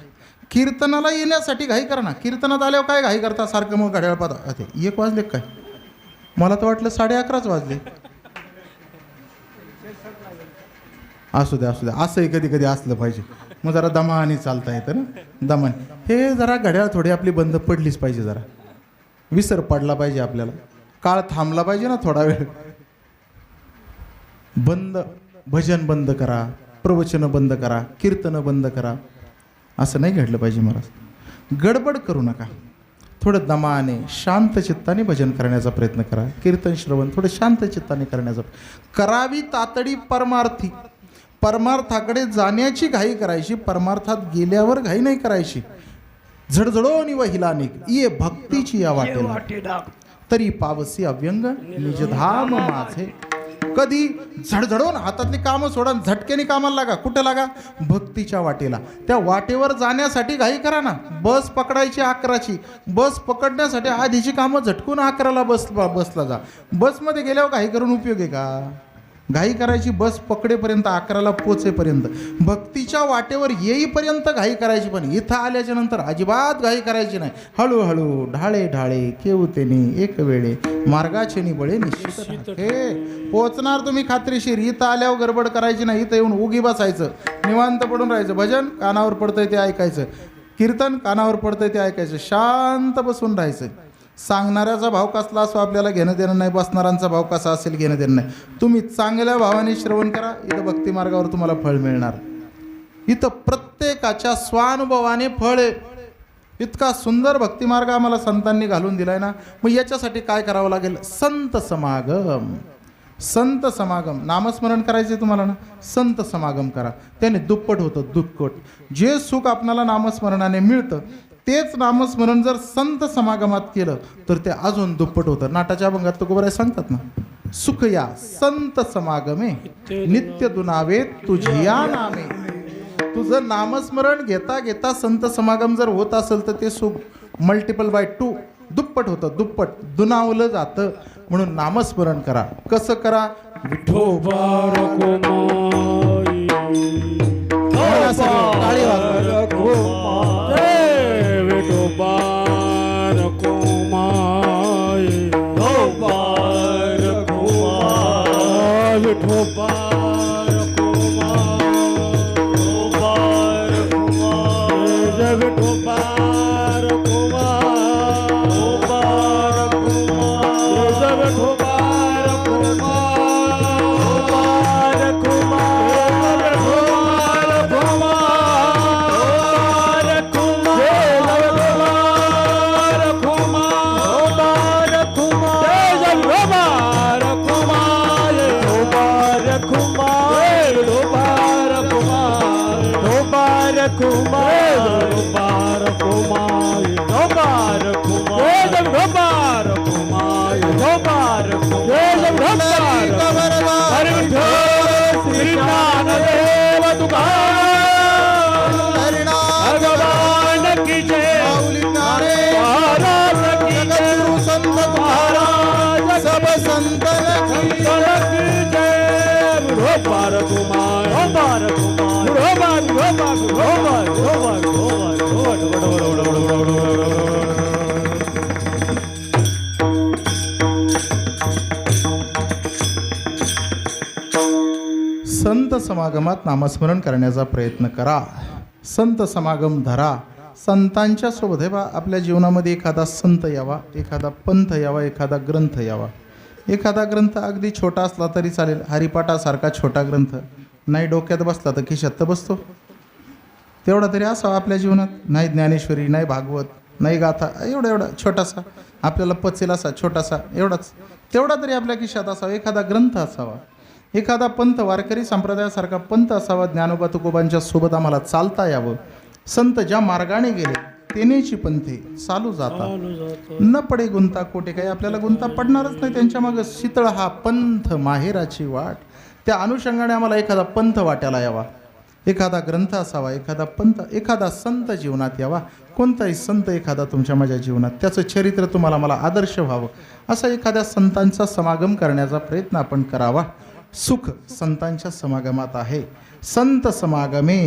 कीर्तनाला येण्यासाठी घाई करा ना. कीर्तनात आल्यावर काय घाई करता सारखं मग घड्याळ पाहता. ते 1 वाजले काय? मला तर वाटलं 11:30 वाजले. असू द्या असंही कधी कधी असलं पाहिजे. मग जरा दमाने चालता येतं ना, दमाने. हे जरा घड्याळ थोडी आपली बंद पडलीच पाहिजे, जरा विसर पडला पाहिजे आपल्याला, काळ थांबला पाहिजे ना थोडा वेळ. बंद, भजन बंद करा, प्रवचनं बंद करा, कीर्तनं बंद करा, असं नाही घडलं पाहिजे महाराज. गडबड करू नका, थोडं दमाने शांत चित्ताने भजन करण्याचा प्रयत्न करा. कीर्तन श्रवण थोडं शांत चित्ताने करण्याचा करावी. तातडी परमार्थी, परमार्थाकडे जाण्याची घाई करायची, परमार्थात गेल्यावर घाई नाही करायची. झडझडोनी वहिला निक ये भक्तीची या वाटेला, तरी पावसी अव्यंग निजधाम माझे. कधी झडझडून हातातली कामं सोडा, झटक्याने कामाला लागा. कुठे लागा? भक्तीच्या वाटेला. त्या वाटेवर जाण्यासाठी घाई करा ना. बस पकडायची 11ची, बस पकडण्यासाठी आधीची कामं झटकून 11ला बसला जा. बसमध्ये गेल्यावर घाई करून उपयोग आहे का? घाई करायची बस पकडेपर्यंत, 11ला पोचेपर्यंत. भक्तीच्या वाटेवर येईपर्यंत घाई करायची, पण इथं आल्याच्या नंतर अजिबात घाई करायची नाही. हळूहळू ढाळे ढाळे केवतेने एक वेळे मार्गाचे निबळे निश्चित. हे पोचणार तुम्ही खात्रीशीर. इथं आल्यावर गडबड करायची नाही. इथं येऊन उगी बसायचं, निवांत पडून राहायचं. भजन कानावर पडतंय ते ऐकायचं, कीर्तन कानावर पडतंय ते ऐकायचं, शांत बसून राहायचं. सांगणाऱ्याचा भाव कसला असो आपल्याला घेणं देणं नाही, बसणाऱ्यांचा भाव कसा असेल घेणं देणं नाही. तुम्ही चांगल्या भावाने श्रवण करा, इथं भक्ती मार्गावर तुम्हाला फळ मिळणार. इथं प्रत्येकाच्या स्वानुभवाने फळ आहे. इतका सुंदर भक्ती मार्ग आम्हाला संतांनी घालून दिलाय ना. मग याच्यासाठी काय करावं लागेल? संत समागम. संत समागम, नामस्मरण करायचे तुम्हाला ना, संत समागम करा. त्याने दुप्पट होतं, दुप्पट. जे सुख आपल्याला नामस्मरणाने मिळतं तेच नामस्मरण जर संत समागमात केलं तर ते अजून दुप्पट होतं. नाटाच्या अभंगात तुकोबाराय सांगतात ना, सुख या संत समागमे नित्य दुनावे तुझिया नामे. तुझं नामस्मरण घेता घेता संत समागम जर होत असेल तर ते सुख मल्टिपल बाय 2 दुप्पट होतं, दुप्पट दुनावलं जातं. म्हणून नामस्मरण करा. कसं करा? विठोबा रखुमाई, टाळी वाजवा. विठोबा रखुमाई, विठोबा रखुमाई, विठोबा रखुमाई, जय विठोबा संत समागमात नामस्मरण करण्याचा प्रयत्न करा. संत समागम धरा. संतांच्या सोबत हे बा आपल्या जीवनामध्ये एखादा संत यावा, एखादा पंथ यावा, एखादा ग्रंथ यावा. एखादा ग्रंथ अगदी छोटा असला तरी चालेल. हरिपाठासारखा छोटा ग्रंथ नाही डोक्यात बसला तर खिशात तर बसतो, तेवढा तरी असावा आपल्या जीवनात. नाही ज्ञानेश्वरी, नाही भागवत, नाही गाथा, एवढा छोटासा आपल्याला पचेल असा छोटासा, एवढाच तेवढा तरी आपल्या खिशात असावा. एखादा ग्रंथ असावा, एखादा पंथ, वारकरी संप्रदायासारखा पंथ असावा. ज्ञानोबा तुकोबांच्या सोबत आम्हाला चालता यावं. संत ज्या मार्गाने गेले तेनेची पंथे चालू जातात. न पडे गुंता कोटे, काही आपल्याला गुंता पडणारच नाही त्यांच्या मागं. शीतळ हा पंथ माहेराची वाट. त्या अनुषंगाने आम्हाला एखादा पंथ वाट्याला यावा, एखादा ग्रंथ असावा, एखादा पंथ, एखादा संत जीवनात यावा. कोणताही संत एखादा तुमच्या माझ्या जीवनात, त्याचं चरित्र तुम्हाला मला आदर्श व्हावं, असा एखाद्या संतांचा समागम करण्याचा प्रयत्न आपण करावा. सुख संतांच्या समागमात आहे. संत समागमे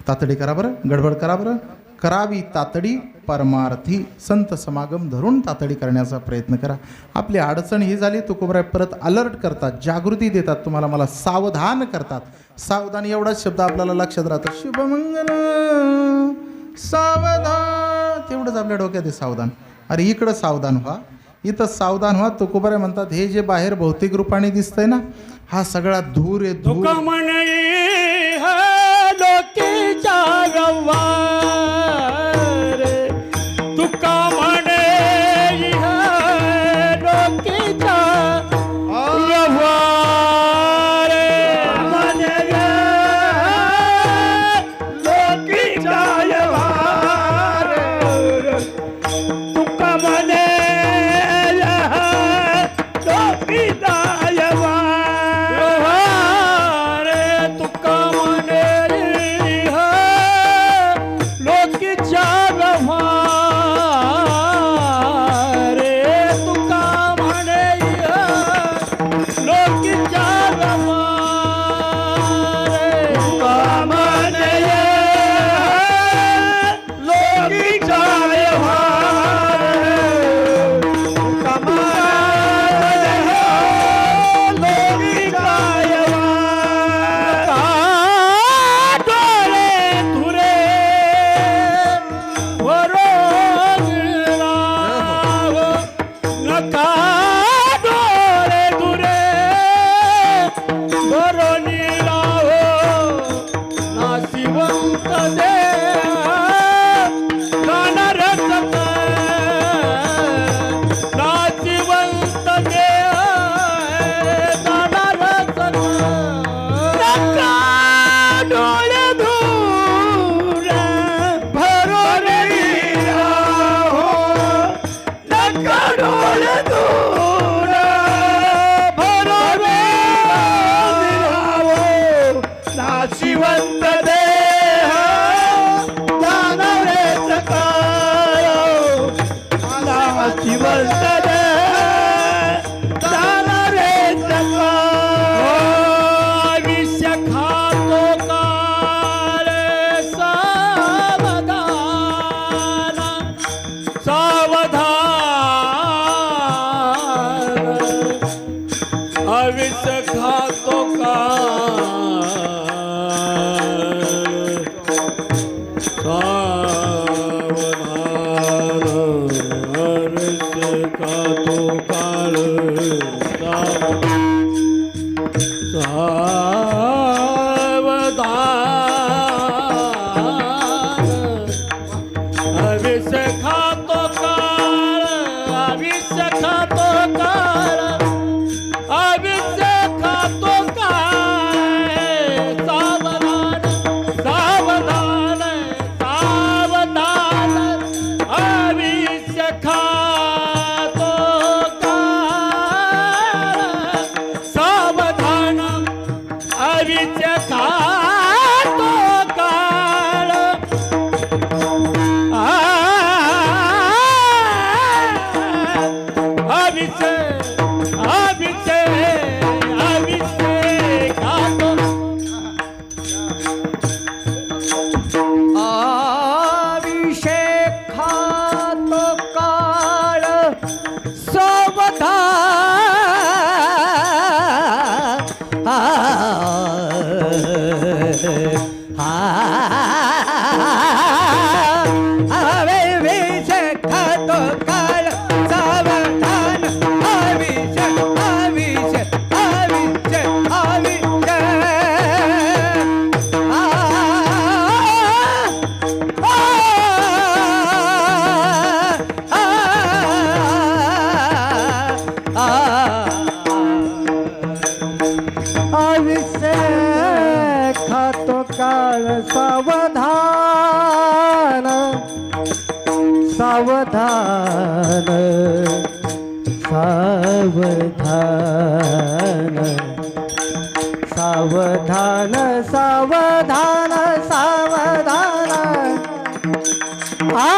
तातडी करा बरं, गडबड करा बरं. करावी तातडी परमार्थी. संत समागम धरून तातडी करण्याचा प्रयत्न करा. आपली अडचण ही झाली, तुकोबराय परत अलर्ट करतात, जागृती देतात, तुम्हाला मला सावधान करतात. सावधान एवढाच शब्द आपल्याला लक्षात राहतो. शुभमंगल सावधान, तेवढंच आपल्या डोक्यात आहे सावधान. अरे इकडं सावधान व्हा, इथं सावधान व्हा. तुकोबराय म्हणतात हे जे बाहेर भौतिक रूपाने दिसतंय ना, हा सगळा धूर आहे, धूर. तुका म्हणे लोकीचा व्यवहार, तुका म्हणे लोकीचा व्यवहार, म्हणे लोकीचा व्यवहार, तुका म्हणे लोकीचा व्यवहार, तुका म्हणे लोकीचा व्यवहार, तुका म्हणे लोकीचा व्यवहार, तुका म्हणे लोकीचा व्यवहार, तुका नाशिवंत देह दानवेच काय, नाशिवंत देह दानवेच काय, विष खातो काळ सावधान, सावधान, अविष खातो काळ सावधान, अविष खातो काळ सावधान, अविष खातो काळ, अविष खातो काळ, अविष खातो काळ, सावधान, सावधान, सावधान, अविष खातो काळ, सावधान, अविष खातो काळ, अविष, अविष, अविष खातो, अभिषेक खातो काळ, अभिषेक खातो काळ, सावधान, अभिषेक, अभिषेक, अभिषेक, अभिषेक खातो काळ, सावधान, सावधान, सावधान, सावधान, सावधान, सावधान, आ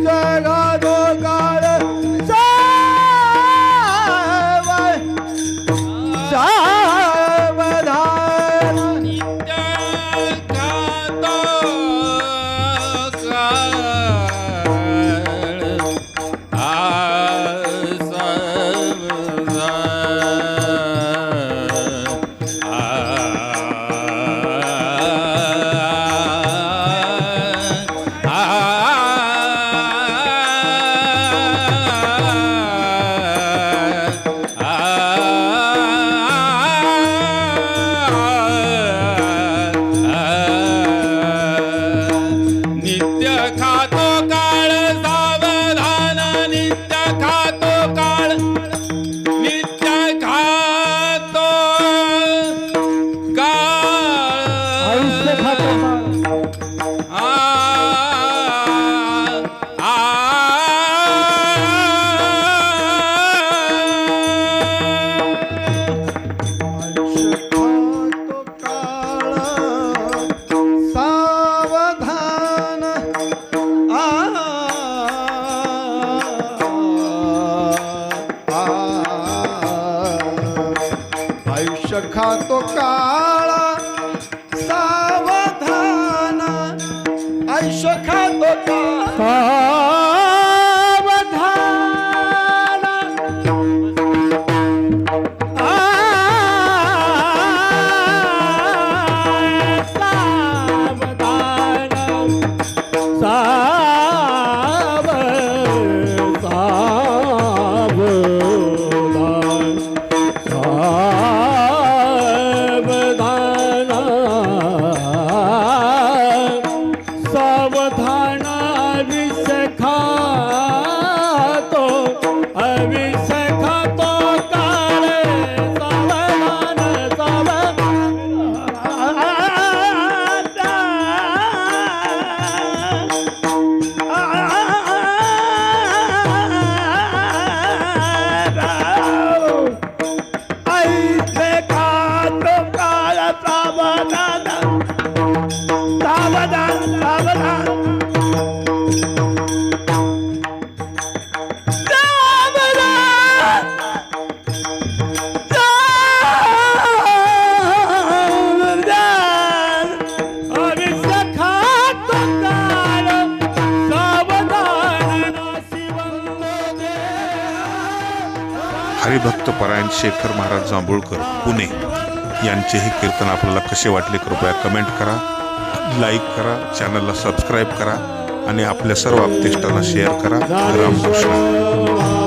जगा तो काळ सावधान नित्य खातो काळ सावधान नित्य खातो काळ नित्य खातो काळ आयुष्य खातो आ आ खातो काळ सावधान आयुष्य खातो काळ सावधान आयुष्य खातो सावधान विष खातो अविष खातो काळ सावधान ऐसे खातो काळ सावधान सावधान सावधान हरिभक्तपरायण शेखर महाराज जांभूळकर पुणे यांचे हे कीर्तन आपल्याला कसे वाटले कृपया कमेंट करा, लाईक करा, चॅनलला सबस्क्राईब करा आणि आपल्या सर्व आप्तेष्टांना शेअर करा. रामकृष्ण.